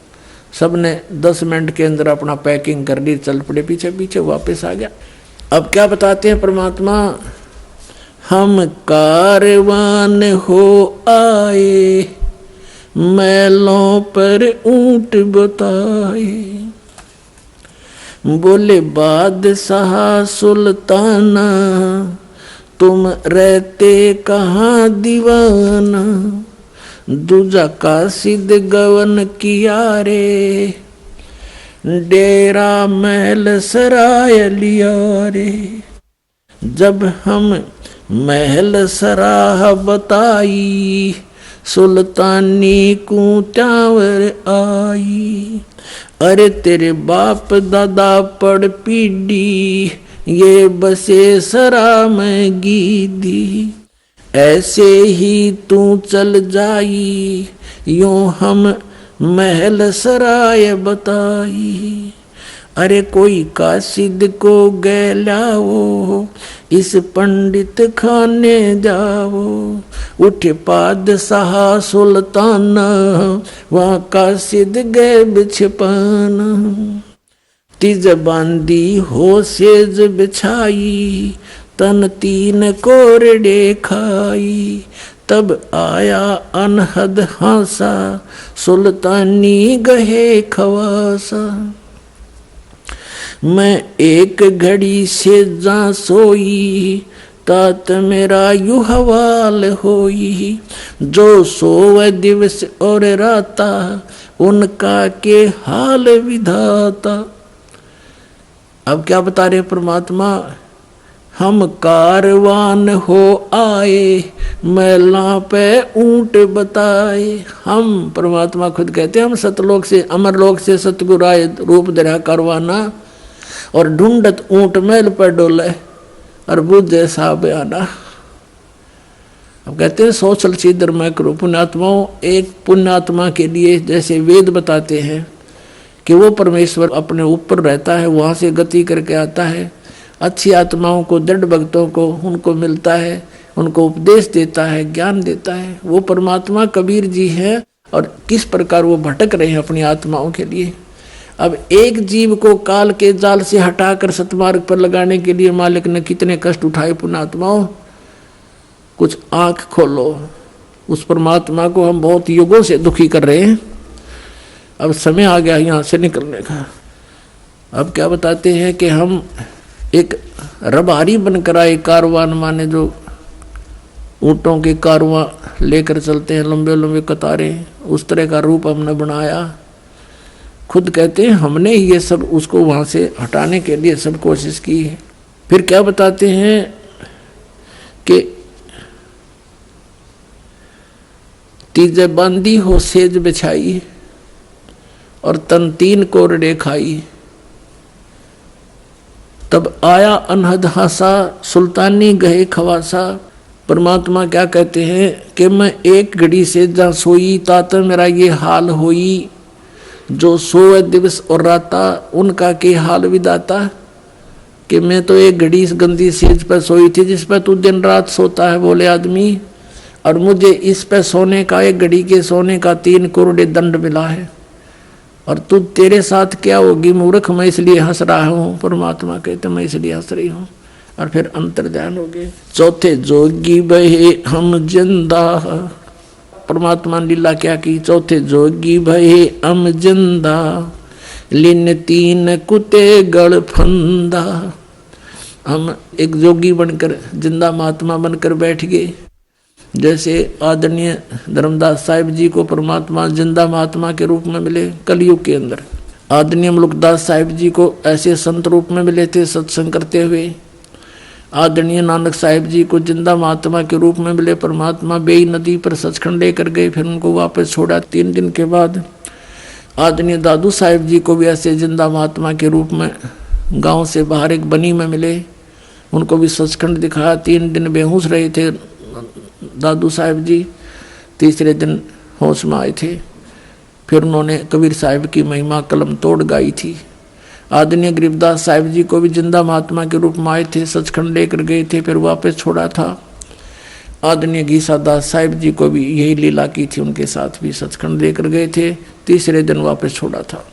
सबने 10 मिनट के अंदर अपना पैकिंग कर ली, चल पड़े, पीछे पीछे वापस आ गया। अब क्या बताते हैं परमात्मा, हम कारवान हो आए, मैलों पर ऊंट बताए, बोले बादशाह सुल्ताना तुम रहते कहाँ दीवाना, दूजा कासिद गवन किया रे, डेरा महल सराय लिया रे। जब हम महल सराह बताई, सुल्तानी को त्यावर आई, अरे तेरे बाप दादा पड़ पीढ़ी, ये बसे सरा में गीदी, ऐसे ही तू चल जाई, यूं हम महल सराय बताई। अरे कोई कासिद को गैलाओ, इस पंडित खाने जाओ, उठे पादशाह सुल्ताना, वहाँ कासिद गए बिछपाना। तिज बांदी हो सेज बिछाई, तन 3 कोरडे खाई, तब आया अनहद हासा, सुल्तानी गहे खवासा। मैं एक घड़ी से जा सोई तात मेरा यू हवाल होई। जो सोवे दिवस और राता उनका के हाल विधाता। अब क्या बता रहे परमात्मा, हम कारवान हो आए मैला पे ऊंट बताए। हम परमात्मा खुद कहते हैं हम सतलोक से अमरलोक से सतगुरु आए रूप धरा करवाना और ढूंढत ऊंट मैल पर डोले और बुझे साहब आना। अब कहते हैं सोचल सीधर मैं करूँ पुण्यात्माओं। एक पुण्यात्मा के लिए जैसे वेद बताते हैं कि वो परमेश्वर अपने ऊपर रहता है, वहाँ से गति करके आता है, अच्छी आत्माओं को दृढ़ भक्तों को उनको मिलता है, उनको उपदेश देता है, ज्ञान देता है। वो परमात्मा कबीर जी है और किस प्रकार वो भटक रहे हैं अपनी आत्माओं के लिए। अब एक जीव को काल के जाल से हटाकर सतमार्ग पर लगाने के लिए मालिक ने कितने कष्ट उठाए पुण्यात्माओं। कुछ आंख खोलो, उस परमात्मा को हम बहुत युगों से दुखी कर रहे हैं। अब समय आ गया यहाँ से निकलने का। अब क्या बताते हैं कि हम एक रबारी बनकर आए कारवान, माने जो ऊँटों के कारवां लेकर चलते हैं लंबे लंबे कतारें, उस तरह का रूप हमने बनाया। खुद कहते हैं हमने ये सब उसको वहाँ से हटाने के लिए सब कोशिश की है। फिर क्या बताते हैं कि तीजे बांधी हो सेज बिछाई और तन तीन कोरडे खाई। तब आया अनहद हासा सुल्तानी गए खवासा। परमात्मा क्या कहते हैं कि मैं एक घड़ी से जहाँ सोई तात मेरा ये हाल होई। जो सोए दिवस और राता उनका के हाल विदाता। कि मैं तो एक घड़ी इस गंदी सेज पर सोई थी जिस पर तू दिन रात सोता है बोले आदमी, और मुझे इस पर सोने का एक घड़ी के सोने का 3 करोड़ दंड मिला है। और तू तेरे साथ क्या होगी मूर्ख, मैं इसलिए हंस रहा हूँ। परमात्मा कहते मैं इसलिए हंस रही हूँ। और फिर अंतर ध्यान हो गए। चौथे जोगी बहे हम जिंदा। परमात्मा ने लीला क्या की। चौथे जोगी भये हम जिंदा लिन 3 कुते गड़ फंदा। हम एक जोगी बनकर जिंदा महात्मा बनकर बैठ गए। जैसे आदरणीय धर्मदास साहिब जी को परमात्मा जिंदा महात्मा के रूप में मिले कलयुग के अंदर। आदरणीय मुलुकदास साहिब जी को ऐसे संत रूप में मिले थे सत्संग करते हुए। आदरणीय नानक साहिब जी को जिंदा महात्मा के रूप में मिले परमात्मा। बेई नदी पर सचखंड लेकर गए, फिर उनको वापस छोड़ा 3 दिन के बाद। आदरणीय दादू साहिब जी को भी ऐसे जिंदा महात्मा के रूप में गांव से बाहर एक बनी में मिले, उनको भी सचखंड दिखाया। 3 दिन बेहोश रहे थे दादू साहिब जी, तीसरे दिन होश में आए थे। फिर उन्होंने कबीर साहिब की महिमा कलम तोड़ गाई थी। आदरणीय गरीबदास साहिब जी को भी जिंदा महात्मा के रूप में आए थे, सचखंड लेकर गए थे, फिर वापस छोड़ा था। आदरणीय गीसा दास साहिब जी को भी यही लीला की थी, उनके साथ भी सचखंड लेकर गए थे, तीसरे दिन वापस छोड़ा था।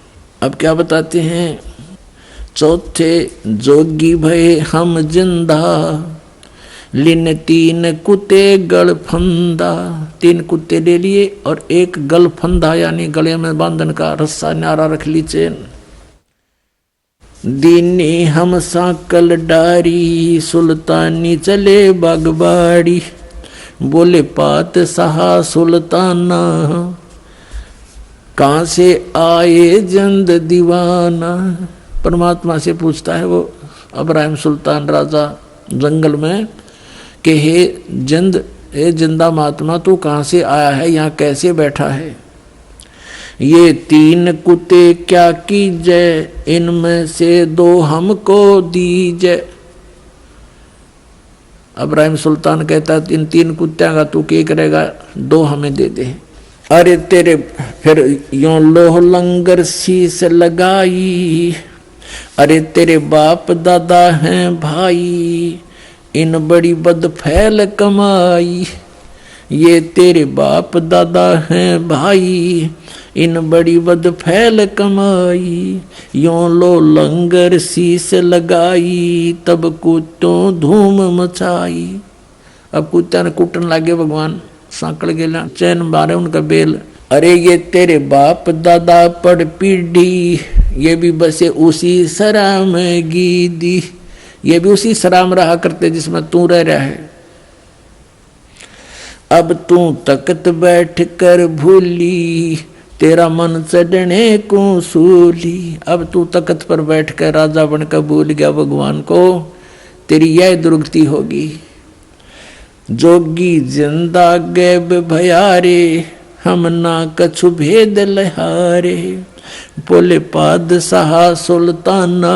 अब क्या बताते हैं। चौथे जोगी भये हम जिंदा लिन 3 कुते गल फंदा। 3 कुत्ते ले लिए और एक गल फंदा यानी गले में बांधन का रस्सा नारा रख ली चैन। दीनी हम साकल डारी सुल्तानी चले बागबाड़ी। बोले पात सहा सुल्ताना कहाँ से आए जंद दीवाना। परमात्मा से पूछता है वो अब्राहिम सुल्तान राजा जंगल में कि हे जंद, हे जिंदा महात्मा तू कहाँ से आया है, यहाँ कैसे बैठा है। ये 3 कुत्ते क्या कीजे, इनमें से 2 हमको दीजे। अब्राहिम सुल्तान कहता इन 3 कुत्तियां का तू क्या करेगा, 2 हमें दे दे। अरे तेरे फिर यों लोह लंगर शीश लगाई। अरे तेरे बाप दादा हैं भाई, इन बड़ी बद फैल कमाई। ये तेरे बाप दादा हैं भाई, इन बड़ी बद फैल कमाई। यों लो लंगर शीश लगाई, तब कुत्तों धूम मचाई। अब कुत्ता ने कुटन लागे भगवान, सांकड़ गेला चैन मारे उनका बेल। अरे ये तेरे बाप दादा पड़ पीढ़ी, ये भी बसे उसी सराम गीदी, ये भी उसी सराम रहा करते जिसमें तू रह रहा है। अब तू तकत बैठ कर भूली, तेरा मन चढ़ने को सूली। अब तू तकत पर बैठ कर राजा बनकर भूल गया भगवान को, तेरी यह दुर्गति होगी। जोगी जिंदा गैब भयारे, हम ना कछु भेद लहारे। बोले पादशाह सुल्ताना,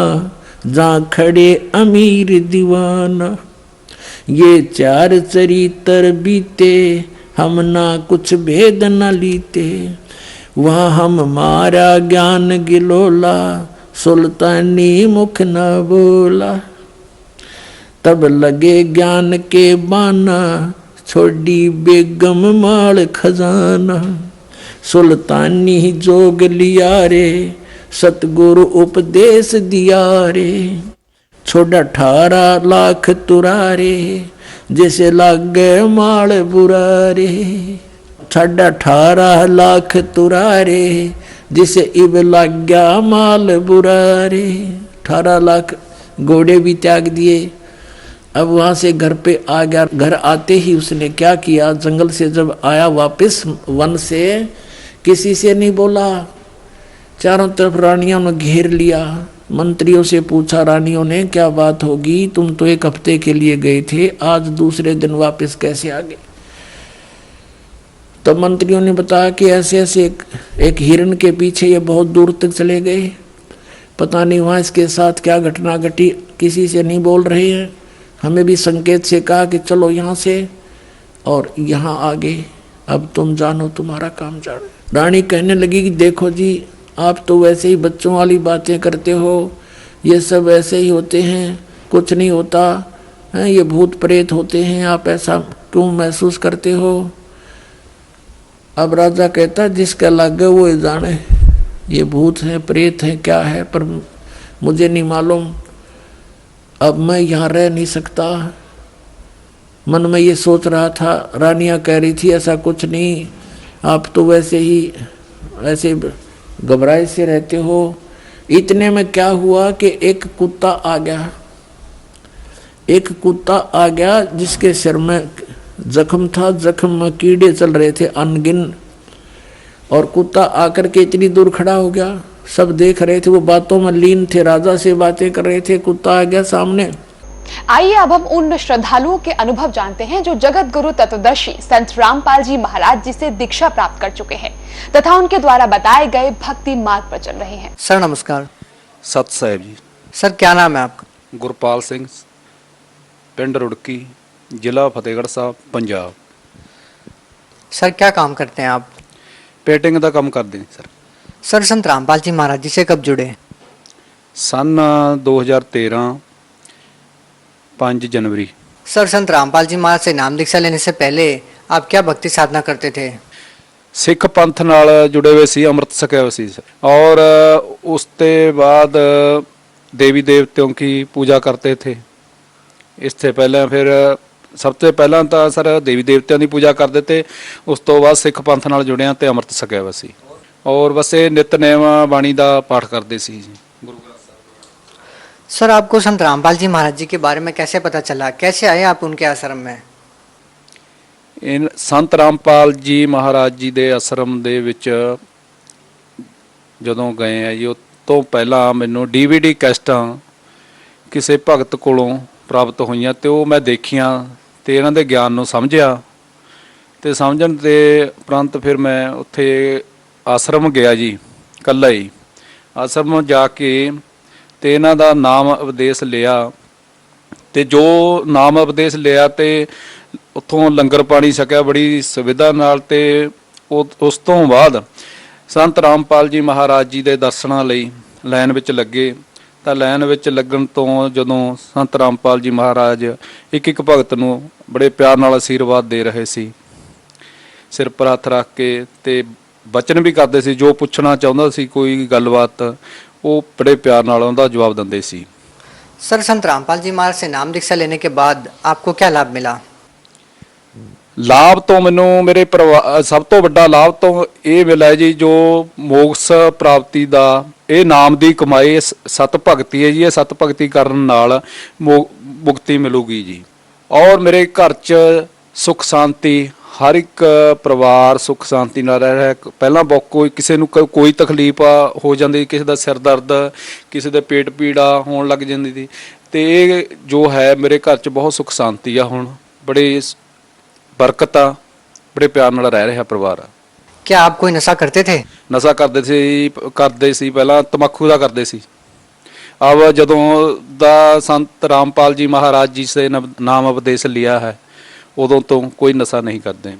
जहाँ खड़े अमीर दीवाना। ये चार चरित्र बीते, हम ना कुछ भेद न लीते। वहाँ हम मारा ज्ञान गिलोला, सुल्तानी मुख न बोला। तब लगे ज्ञान के बाना, छोड़ी बेगम माल खजाना। सुल्तानी जोग लिया रे, सतगुरु उपदेश दिया रे। छोड़ा 18 लाख तुरारे, जैसे लागे माल बुरारे। 18 लाख तुरारे, जिसे इब लग गया माल बुरारे। 18 लाख घोड़े भी त्याग दिए। अब वहां से घर पे आ गया। घर आते ही उसने क्या किया, जंगल से जब आया वापस वन से, किसी से नहीं बोला। चारों तरफ रानियों ने घेर लिया। मंत्रियों से पूछा रानियों ने, क्या बात होगी, तुम तो 1 हफ्ते के लिए गए थे, आज दूसरे दिन वापस कैसे आ गए। तो मंत्रियों ने बताया कि ऐसे ऐसे एक हिरण के पीछे ये बहुत दूर तक चले गए, पता नहीं वहाँ इसके साथ क्या घटना घटी, किसी से नहीं बोल रहे हैं। हमें भी संकेत से कहा कि चलो यहाँ से और यहाँ आगे, अब तुम जानो, तुम्हारा काम जानो। रानी कहने लगी कि देखो जी, आप तो वैसे ही बच्चों वाली बातें करते हो, ये सब ऐसे ही होते हैं, कुछ नहीं होता है, ये भूत प्रेत होते हैं, आप ऐसा क्यों महसूस करते हो। अब राजा कहता जिसका लगे वो जाने, ये भूत है प्रेत है क्या है, पर मुझे नहीं मालूम। अब मैं यहाँ रह नहीं सकता। मन में ये सोच रहा था। रानियाँ कह रही थी ऐसा कुछ नहीं, आप तो वैसे ही ऐसे घबराए से रहते हो। इतने में क्या हुआ कि एक कुत्ता आ गया। एक कुत्ता आ गया जिसके सिर में जख्म था, जख्म में कीड़े चल रहे थे अनगिन। और कुत्ता आकर के इतनी दूर खड़ा हो गया, सब देख रहे थे, वो बातों में लीन थे, राजा से बातें कर रहे थे। कुत्ता आ गया सामने। आइए अब हम उन श्रद्धालुओं के अनुभव जानते हैं जो जगत गुरु तत्वदर्शी संत रामपाल जी महाराज जी से दीक्षा प्राप्त कर चुके हैं तथा उनके द्वारा बताए गए भक्ति मार्ग पर चल रहे हैं। सर नमस्कार। सत साहेब जी। सर क्या नाम है आपका? गुरपाल सिंह, पिंड रुड़की, जिला फतेहगढ़ साहब, पंजाब। सर क्या काम करते हैं आप? पेटिंग का काम करते हैं सर। सर संत रामपाल जी महाराज जी से कब जुड़े? सन 2013 5 जनवरी। सर संत रामपाल जी महाराज से नाम दीक्षा लेने से पहले आप क्या भक्ति साधना करते थे? सिख पंथ नाल जुड़े हुए सी, अमृत छकिया हुआ सी सर। और उसके बाद देवी देवताओं की पूजा करते थे। इससे पहले फिर सब ਤੋਂ ਪਹਿਲਾਂ ਤਾਂ ਸਰ ਦੇਵੀ ਦੇਵਤਿਆਂ ਦੀ ਪੂਜਾ ਕਰਦੇ ਤੇ ਉਸ ਤੋਂ ਬਾਅਦ ਸਿੱਖ ਪੰਥ ਨਾਲ ਜੁੜਿਆ ਤੇ ਅੰਮ੍ਰਿਤ ਛਕਿਆ ਹੋਇਆ ਸੀ। ਔਰ ਬਸ ਇਹ ਨਿਤਨੇਮ ਬਾਣੀ ਦਾ ਪਾਠ ਕਰਦੇ ਸੀ ਜੀ। ਗੁਰੂ ਗ੍ਰੰਥ ਸਾਹਿਬ। सर आपको संत रामपाल जी महाराज जी के बारे में कैसे पता चला, कैसे आए आप उनके आश्रम में? ਇਹ ਸੰਤ ਰਾਮਪਾਲ ਜੀ ਮਹਾਰਾਜ ਜੀ ਦੇ ਆਸ਼ਰਮ ਦੇ ਵਿੱਚ ਜਦੋਂ ਗਏ ਆ ਜੀ, ਉਸ ਤੋਂ ਪਹਿਲਾਂ ਮੈਨੂੰ DVD ਕੈਸਟਾਂ ਕਿਸੇ ਭਗਤ ਕੋਲੋਂ ਪ੍ਰਾਪਤ ਹੋਈਆਂ ਤੇ ਉਹ ਮੈਂ ਦੇਖੀਆਂ ਤੇ ਇਹਨਾਂ ਦੇ ਗਿਆਨ ਨੂੰ ਸਮਝਿਆ ਤੇ ਸਮਝਣ ਦੇ ਉਪਰੰਤ ਫਿਰ ਮੈਂ ਉੱਥੇ ਆਸ਼ਰਮ ਗਿਆ ਜੀ, ਇਕੱਲਾ ਹੀ ਆਸ਼ਰਮ ਜਾ ਕੇ ਤੇ ਇਹਨਾਂ ਦਾ ਨਾਮ ਉਪਦੇਸ਼ ਲਿਆ ਤੇ ਜੋ ਨਾਮ ਉਪਦੇਸ਼ ਲਿਆ ਤੇ ਉੱਥੋਂ ਲੰਗਰ ਪਾਣੀ ਛਕਿਆ ਬੜੀ ਸੁਵਿਧਾ ਨਾਲ। ਤੇ ਉਸ ਤੋਂ ਬਾਅਦ ਸੰਤ ਰਾਮਪਾਲ ਜੀ ਮਹਾਰਾਜ ਜੀ ਦੇ ਦਰਸ਼ਨਾਂ ਲਈ ਲਾਈਨ ਵਿੱਚ ਲੱਗੇ। ਤਾਂ ਲਾਈਨ ਵਿੱਚ ਲੱਗਣ ਤੋਂ ਜਦੋਂ ਸੰਤ ਰਾਮਪਾਲ ਜੀ ਮਹਾਰਾਜ ਇੱਕ ਇੱਕ ਭਗਤ ਨੂੰ ਬੜੇ ਪਿਆਰ ਨਾਲ ਆਸ਼ੀਰਵਾਦ ਦੇ ਰਹੇ ਸੀ, ਸਿਰ ਪਰ ਹੱਥ ਰੱਖ ਕੇ ਤੇ ਬਚਨ ਵੀ ਕਰਦੇ ਸੀ, ਜੋ ਪੁੱਛਣਾ ਚਾਹੁੰਦਾ ਸੀ ਕੋਈ ਗੱਲਬਾਤ ਉਹ ਬੜੇ ਪਿਆਰ ਨਾਲ ਉਹਦਾ ਜਵਾਬ ਦਿੰਦੇ ਸੀ। सर संत रामपाल जी महाराज से नाम दीक्षा लेने के बाद आपको क्या लाभ मिला? ਲਾਭ ਤੋਂ ਮੈਨੂੰ ਮੇਰੇ ਪਰਿਵਾਰ ਸਭ ਤੋਂ ਵੱਡਾ ਲਾਭ ਤੋਂ ਇਹ ਮਿਲਿਆ ਜੀ, ਜੋ ਮੋਕਸ਼ ਪ੍ਰਾਪਤੀ ਦਾ ਇਹ ਨਾਮ ਦੀ ਕਮਾਈ ਸਤ ਭਗਤੀ ਹੈ ਜੀ। ਇਹ ਸਤ ਭਗਤੀ ਕਰਨ ਨਾਲ ਮੁਕਤੀ ਮਿਲੂਗੀ ਜੀ। ਔਰ ਮੇਰੇ ਘਰ 'ਚ ਸੁੱਖ ਸ਼ਾਂਤੀ, ਹਰ ਇੱਕ ਪਰਿਵਾਰ ਸੁੱਖ ਸ਼ਾਂਤੀ ਨਾਲ ਰਹਿ ਰਿਹਾ। ਪਹਿਲਾਂ ਕੋਈ ਕਿਸੇ ਨੂੰ ਕੋਈ ਤਕਲੀਫ ਹੋ ਜਾਂਦੀ, ਕਿਸੇ ਦਾ ਸਿਰ ਦਰਦ, ਕਿਸੇ ਦੇ ਪੇਟ ਪੀੜਾ ਹੋਣ ਲੱਗ ਜਾਂਦੀ ਸੀ, ਤੇ ਇਹ ਜੋ ਹੈ ਮੇਰੇ ਘਰ 'ਚ ਬਹੁਤ ਸੁੱਖ ਸ਼ਾਂਤੀ ਆ। ਹੁਣ ਬੜੇ ਬਰਕਤ ਆ, ਬੜੇ ਪਿਆਰ ਨਾਲ ਰਹਿ ਰਿਹਾ ਪਰਿਵਾਰ। क्या आप कोई नशा करते थे? ਨਸ਼ਾ ਕਰਦੇ ਸੀ ਪਹਿਲਾਂ ਤੰਬਾਕੂ ਦਾ ਕਰਦੇ ਸੀ। अब ਜਦੋਂ ਦਾ ਸੰਤ ਰਾਮਪਾਲ ਜੀ ਮਹਾਰਾਜ ਜੀ ਸੇ ਨਾਮ ਉਪਦੇਸ਼ लिया है, उदों तो कोई नशा नहीं करते।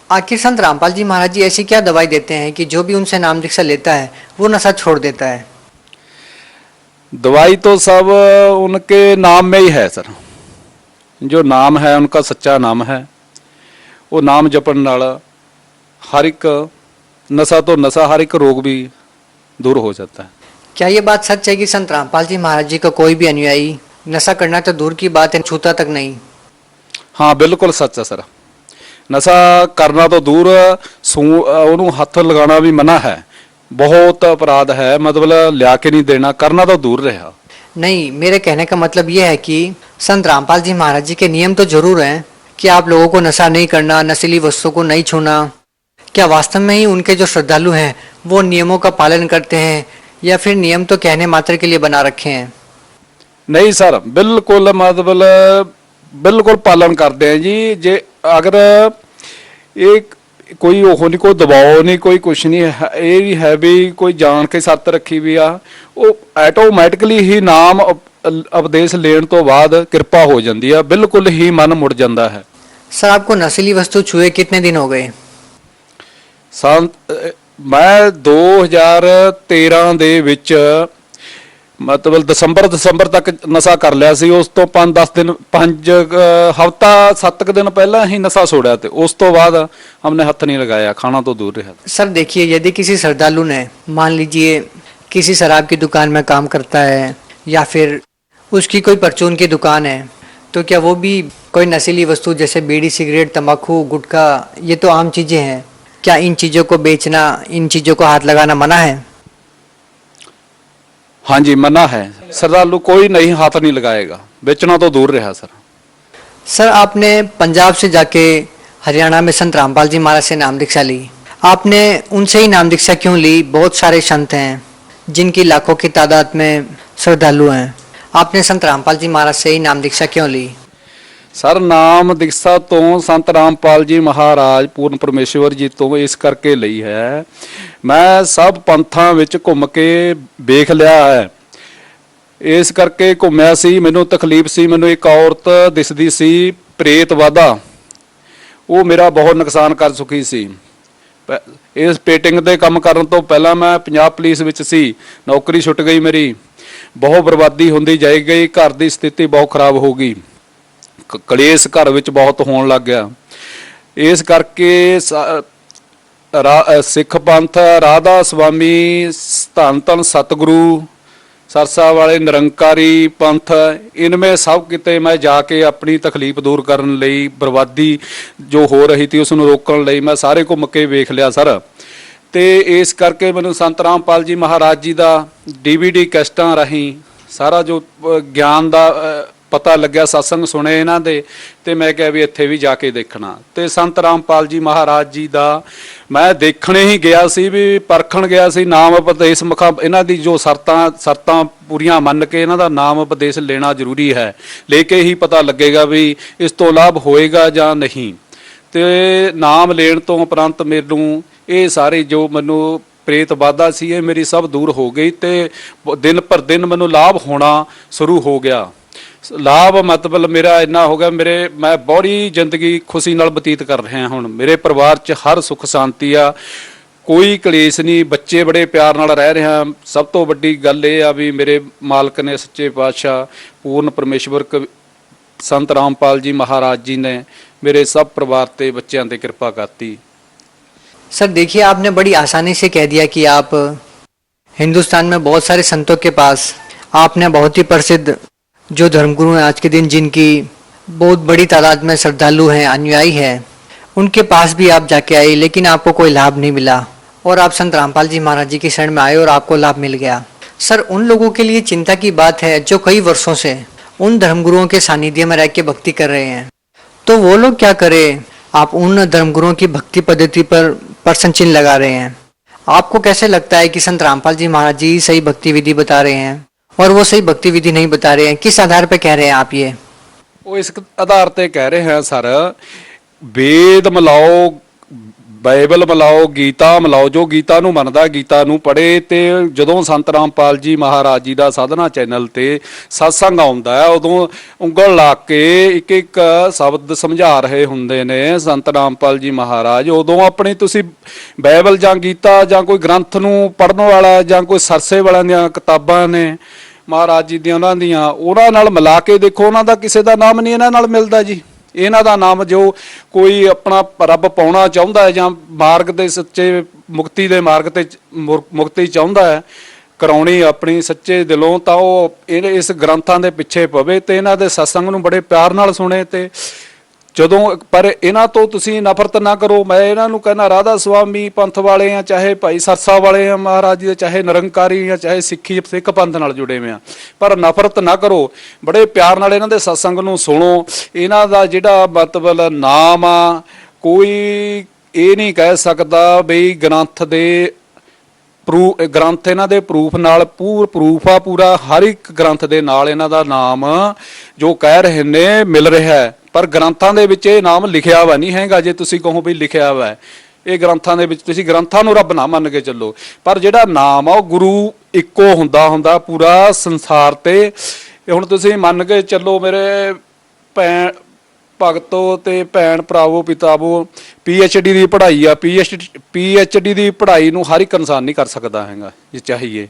आखिर संत रामपाल जी महाराज जी ऐसी क्या दवाई देते हैं कि जो भी उनसे नाम दीक्षा लेता है वो नशा छोड़ देता है? दवाई तो सब उनके नाम में ही है सर। जो नाम है उनका सच्चा नाम है, वो नाम जपन नाल हर एक नशा तो नशा, हर एक रोग भी दूर हो जाता है। क्या ये बात सच है कि संत रामपाल जी महाराज जी का कोई भी अनुयायी नशा करना तो दूर की बात है, छूता तक नहीं? हाँ बिल्कुल सच है सर। नशा करना तो दूर, ਉਹਨੂੰ ਹੱਥ ਲਗਾਉਣਾ ਵੀ ਮਨਾ है, बहुत अपराध है। मतलब लिया के नहीं देना, करना तो दूर रहा। नहीं, मेरे कहने का मतलब ये है कि संत रामपाल जी महाराज जी के नियम तो जरूर हैं कि आप लोगों को नशा नहीं करना, नशीली वस्तुओं को नहीं छूना। क्या वास्तव में ही उनके जो श्रद्धालु हैं वो नियमों का पालन करते हैं, या फिर नियम तो कहने मात्र के लिए बना रखे हैं? नहीं सर, बिल्कुल मतलब बिल्कुल पालन करते हैं जी। जे अगर एक कोई ਉਹ ਨਹੀਂ, ਕੋਈ ਦਬਾਅ ਨਹੀਂ, ਕੋਈ ਕੁਛ ਨਹੀਂ ਹੈ। ਇਹ ਵੀ ਹੈ ਵੀ ਕੋਈ ਜਾਣ ਕੇ ਸੱਤ ਰੱਖੀ ਵੀ ਆ, ਉਹ ਆਟੋਮੈਟਿਕਲੀ ਹੀ ਨਾਮ ਉਪਦੇਸ਼ ਲੈਣ ਤੋਂ ਬਾਅਦ ਕਿਰਪਾ ਹੋ ਜਾਂਦੀ ਆ, ਬਿਲਕੁਲ ਹੀ ਮਨ ਮੁੜ ਜਾਂਦਾ ਹੈ। सर आपको नशीली वस्तु छुए कितने दिन हो गए? मैं 2013 ਦੇ ਵਿੱਚ ਮਤਲਬ ਦਸੰਬਰ ਤੱਕ ਨਸ਼ਾ ਕਰ ਲਿਆ ਸੀ। ਉਸ ਤੋਂ 5-10 दिन 5 ਹਫ਼ਤਾ 7 दिन ਪਹਿਲਾਂ ਹੀ ਨਸ਼ਾ ਛੋੜਿਆ, ਤੇ ਉਸ ਤੋਂ ਬਾਅਦ हमने हथ नहीं लगाया, खाना तो दूर रहा। सर देखिए, यदि किसी श्रद्धालु ने मान लीजिए किसी शराब की दुकान में काम करता है या फिर उसकी कोई परचून की दुकान है, तो क्या वो भी कोई नशीली वस्तु जैसे बीड़ी, सिगरेट, तंबाकू, गुटखा, ये तो आम चीज़ें हैं, क्या इन चीज़ों को बेचना, इन चीज़ों को हाथ लगाना मना है? हाँ जी मना है। श्रद्धालु कोई नहीं हाथ नहीं लगाएगा, बेचना तो दूर रहा सर। सर आपने पंजाब से जाके हरियाणा में संत रामपाल जी महाराज से नाम दीक्षा ली, आपने उनसे ही नाम दीक्षा क्यों ली? बहुत सारे संत हैं जिनकी लाखों की तादाद में श्रद्धालु हैं, आपने संत रामपाल जी महाराज से ही नाम दीक्षा क्यों ली? सर नाम दीक्षा तो संत रामपाल जी महाराज पूर्ण परमेश्वर जी तो इस करके ਲਈ है। मैं सब पंथां विच घुम के वेख लिया है, इस करके घुमिया सी। मैनू तकलीफ सी, मैनू एक औरत दिसदी सी प्रेत वादा, वो मेरा बहुत नुकसान कर चुकी सी। इस पेटिंग दे काम करन तो पहला मैं पंजाब पुलिस विच सी, नौकरी छुट गई मेरी, बहुत बर्बादी हुंदी जाई गई, घर की स्थिति बहुत खराब हो गई, कलेश घर विच बहुत होण लग गया। इस करके सिख पंथ राधा स्वामी धन धन सतगुरु सरसा वाले निरंकारी पंथ, इनमें सब किते मैं जाके अपनी तकलीफ दूर करने लई, बर्बादी जो हो रही थी उसनूं रोकण लई मैं सारे घुम के वेख लिया सर। ते इस करके मैनूं संत रामपाल जी महाराज जी दा DVD कैस्टां राहीं सारा जो ज्ञान दा पता लग्या, सत्संग सुने इन्हां दे, ते मैं कहा भी इत्थे भी जाके देखना। ते संत रामपाल जी महाराज जी दा मैं देखने ही गया सी, भी परखण गया सी। नाम उपदेश मुखा इन्हां दी जो शर्तां पूरियां मन के इन्हां दा नाम उपदेश लेना जरूरी है, लेके ही पता लगेगा भी इस तो लाभ होएगा जां नहीं। ते नाम लेण तो उपरंत मैनूं ये सारे जो मैनूं प्रेत बाधा सी ये मेरी सब दूर हो गई, ते दिन पर दिन मैनूं लाभ होना शुरू हो गया। लाभ मतलब मेरा इन्ना हो गया, मैं बड़ी जिंदगी खुशी नाल बतीत कर रहा हुण। मेरे परिवार च हर सुख शांति आ, कोई कलेश नहीं, बच्चे बड़े प्यार नाल रह रहे हैं। सब तो वड्डी गल ये आ भी मेरे मालक ने सच्चे पातशाह पूर्ण परमेश्वर संत रामपाल जी महाराज जी ने मेरे सब परिवार ते बच्चों ते कृपा करती। सर देखिए, आपने बड़ी आसानी से कह दिया कि आप हिंदुस्तान में बहुत सारे संतों के पास, आपने बहुत ही प्रसिद्ध जो धर्मगुरु हैं आज के दिन, जिनकी बहुत बड़ी तादाद में श्रद्धालु हैं, अनुयायी हैं, उनके पास भी आप जाके आए लेकिन आपको कोई लाभ नहीं मिला, और आप संत रामपाल जी महाराज जी की शरण में आए और आपको लाभ मिल गया। सर, उन लोगों के लिए चिंता की बात है जो कई वर्षों से उन धर्मगुरुओं के सानिध्य में रह के भक्ति कर रहे हैं, तो वो लोग क्या करें? आप उन धर्मगुरुओं की भक्ति पद्धति पर प्रश्न चिन्ह लगा रहे हैं। आपको कैसे लगता है कि संत रामपाल जी महाराज जी सही भक्ति विधि बता रहे हैं और वो सही भक्ति विधि नहीं बता रहे हैं? किस आधार पर कह रहे हैं आप ये? ਉਹ ਇਸ ਆਧਾਰ ਤੇ ਕਹਿ ਰਹੇ ਹਾਂ ਸਰ, ਵੇਦ ਮਿਲਾਓ, ਬਾਈਬਲ ਮਿਲਾਓ, ਗੀਤਾ ਮਿਲਾਓ। ਜੋ ਗੀਤਾ ਨੂੰ ਮੰਨਦਾ ਗੀਤਾ ਨੂੰ ਪੜ੍ਹੇ। ਤੇ ਜਦੋਂ ਸੰਤ ਰਾਮਪਾਲ ਜੀ ਮਹਾਰਾਜ ਜੀ ਦਾ ਸਾਧਨਾ ਚੈਨਲ ਤੇ ਸਤਸੰਗ ਆਉਂਦਾ ਹੈ, ਉਦੋਂ ਉਂਗਲ ਲਾ ਕੇ ਇੱਕ ਇੱਕ ਸ਼ਬਦ ਸਮਝਾ ਰਹੇ ਹੁੰਦੇ ਨੇ ਸੰਤ ਰਾਮਪਾਲ ਜੀ ਮਹਾਰਾਜ। ਉਦੋਂ ਆਪਣੀ ਤੁਸੀਂ ਬਾਈਬਲ ਜਾਂ ਗੀਤਾ ਜਾਂ ਕੋਈ ਗ੍ਰੰਥ ਨੂੰ ਪੜ੍ਹਨ ਵਾਲਾ ਜਾਂ ਕੋਈ ਸਰਸੇ ਵਾਲਿਆਂ ਦੀਆਂ ਕਿਤਾਬਾਂ ਨੇ ਮਹਾਰਾਜ ਜੀ ਦੀਆਂ, ਉਹਨਾਂ ਨਾਲ ਮਿਲਾ ਕੇ ਦੇਖੋ। ਉਹਨਾਂ ਦਾ ਕਿਸੇ ਦਾ ਨਾਮ ਨਹੀਂ ਇਹਨਾਂ ਨਾਲ ਮਿਲਦਾ ਜੀ। ਇਹਨਾਂ ਦਾ ਨਾਮ ਜੋ ਕੋਈ ਆਪਣਾ ਰੱਬ ਪਾਉਣਾ ਚਾਹੁੰਦਾ ਹੈ ਜਾਂ ਮਾਰਗ ਦੇ ਸੱਚੇ ਮੁਕਤੀ ਦੇ ਮਾਰਗ ਤੇ ਮੁਕਤੀ ਚਾਹੁੰਦਾ ਹੈ ਕਰਾਉਣੀ ਆਪਣੀ ਸੱਚੇ ਦਿਲੋਂ, ਤਾਂ ਉਹ ਇਸ ਗ੍ਰੰਥਾਂ ਦੇ ਪਿੱਛੇ ਪਵੇ ਤੇ ਇਹਨਾਂ ਦੇ ਸਤਸੰਗ ਨੂੰ ਬੜੇ ਪਿਆਰ ਨਾਲ ਸੁਣੇ। ਤੇ ਜਦੋਂ ਪਰ ਇਹਨਾਂ ਤੋਂ ਤੁਸੀਂ ਨਫ਼ਰਤ ਨਾ ਕਰੋ। ਮੈਂ ਇਹਨਾਂ ਨੂੰ ਕਹਿੰਦਾ, ਰਾਧਾ ਸੁਆਮੀ ਪੰਥ ਵਾਲੇ ਆ, ਚਾਹੇ ਭਾਈ ਸਰਸਾ ਵਾਲੇ ਆ ਮਹਾਰਾਜ ਜੀ ਦੇ, ਚਾਹੇ ਨਿਰੰਕਾਰੀ ਆ, ਚਾਹੇ ਸਿੱਖ ਪੰਥ ਨਾਲ ਜੁੜੇ ਹੋਏ ਆ, ਪਰ ਨਫ਼ਰਤ ਨਾ ਕਰੋ। ਬੜੇ ਪਿਆਰ ਨਾਲ ਇਹਨਾਂ ਦੇ ਸਤਸੰਗ ਨੂੰ ਸੁਣੋ। ਇਹਨਾਂ ਦਾ ਜਿਹੜਾ ਮਤਲਬ ਨਾਮ ਆ, ਕੋਈ ਇਹ ਨਹੀਂ ਕਹਿ ਸਕਦਾ ਬਈ ਗ੍ਰੰਥ ਦੇ ਗ੍ਰੰਥ ਇਹਨਾਂ ਦੇ ਪ੍ਰੂਫ ਨਾਲ ਪ੍ਰੂਫ ਆ ਪੂਰਾ। ਹਰ ਇੱਕ ਗ੍ਰੰਥ ਦੇ ਨਾਲ ਇਹਨਾਂ ਦਾ ਨਾਮ ਜੋ ਕਹਿ ਰਹੇ ਨੇ ਮਿਲ ਰਿਹਾ ਹੈ, ਪਰ ਗ੍ਰੰਥਾਂ ਦੇ ਵਿੱਚ ਇਹ ਨਾਮ ਲਿਖਿਆ ਵਾ ਨਹੀਂ ਹੈਗਾ। ਜੇ ਤੁਸੀਂ ਕਹੋ ਵੀ ਲਿਖਿਆ ਵਾ ਇਹ ਗ੍ਰੰਥਾਂ ਦੇ ਵਿੱਚ, ਤੁਸੀਂ ਗ੍ਰੰਥਾਂ ਨੂੰ ਰੱਬ ਨਾ ਮੰਨ ਕੇ ਚੱਲੋ, ਪਰ ਜਿਹੜਾ ਨਾਮ ਆ ਉਹ ਗੁਰੂ ਇੱਕੋ ਹੁੰਦਾ ਪੂਰਾ ਸੰਸਾਰ ਤੇ। ਹੁਣ ਤੁਸੀਂ ਮੰਨ ਕੇ ਚੱਲੋ ਮੇਰੇ ਭਗਤੋ ਤੇ ਭੈਣ ਭਰਾਵੋ ਪਿਤਾਵੋ, PhD ਦੀ ਪੜ੍ਹਾਈ ਆ। PhD ਦੀ ਪੜ੍ਹਾਈ ਨੂੰ ਹਰ ਇੱਕ ਇਨਸਾਨ ਨਹੀਂ ਕਰ ਸਕਦਾ ਹੈਗਾ ਜੇ ਚਾਹੀਏ।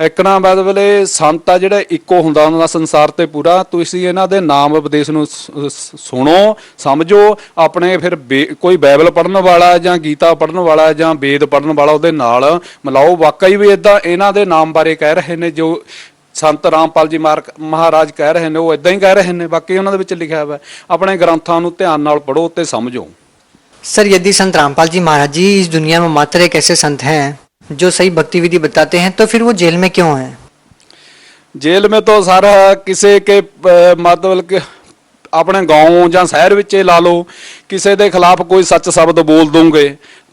ਇੱਕ ਨਾ ਮਤਲਬ ਸੰਤ ਆ ਜਿਹੜਾ ਇੱਕੋ ਹੁੰਦਾ ਸੰਸਾਰ ਤੇ ਪੂਰਾ। ਤੁਸੀਂ ਇਹਨਾਂ ਦੇ ਨਾਮ ਉਪਦੇਸ਼ ਨੂੰ ਸੁਣੋ, ਸਮਝੋ। ਆਪਣੇ ਫਿਰ ਕੋਈ ਬਾਈਬਲ ਪੜ੍ਹਨ ਵਾਲਾ ਜਾਂ ਗੀਤਾ ਪੜ੍ਹਨ ਵਾਲਾ ਜਾਂ ਵੇਦ ਪੜ੍ਹਨ ਵਾਲਾ ਉਹਦੇ ਨਾਲ ਮਿਲਾਓ। ਵਾਕਈ ਵੀ ਇਦਾਂ ਇਹਨਾਂ ਦੇ ਨਾਮ ਬਾਰੇ ਕਹਿ ਰਹੇ ਨੇ ਜੋ ਸੰਤ ਰਾਮਪਾਲ ਜੀ ਮਹਾਰਾਜ ਕਹਿ ਰਹੇ ਨੇ, ਉਹ ਇਦਾਂ ਹੀ ਕਹਿ ਰਹੇ ਨੇ। ਬਾਕੀ ਉਹਨਾਂ ਦੇ ਵਿੱਚ ਲਿਖਿਆ ਹੋਇਆ। ਆਪਣੇ ਗ੍ਰੰਥਾਂ ਨੂੰ ਧਿਆਨ ਨਾਲ ਪੜ੍ਹੋ ਤੇ ਸਮਝੋ। सर, यदि संत रामपाल जी महाराज जी इस दुनिया में मात्र एक ऐसे संत हैं जो सही भक्ति विधि बताते हैं, तो फिर वो जेल में क्यों हैं? जेल में तो सारा किसी के मतलब कि ਆਪਣੇ ਗਾਉਂ ਜਾਂ ਸ਼ਹਿਰ ਵਿੱਚ ਲਾ ਲਓ, ਕਿਸੇ ਦੇ ਖਿਲਾਫ ਕੋਈ ਸੱਚ ਸ਼ਬਦ ਬੋਲ ਦੋਗੇ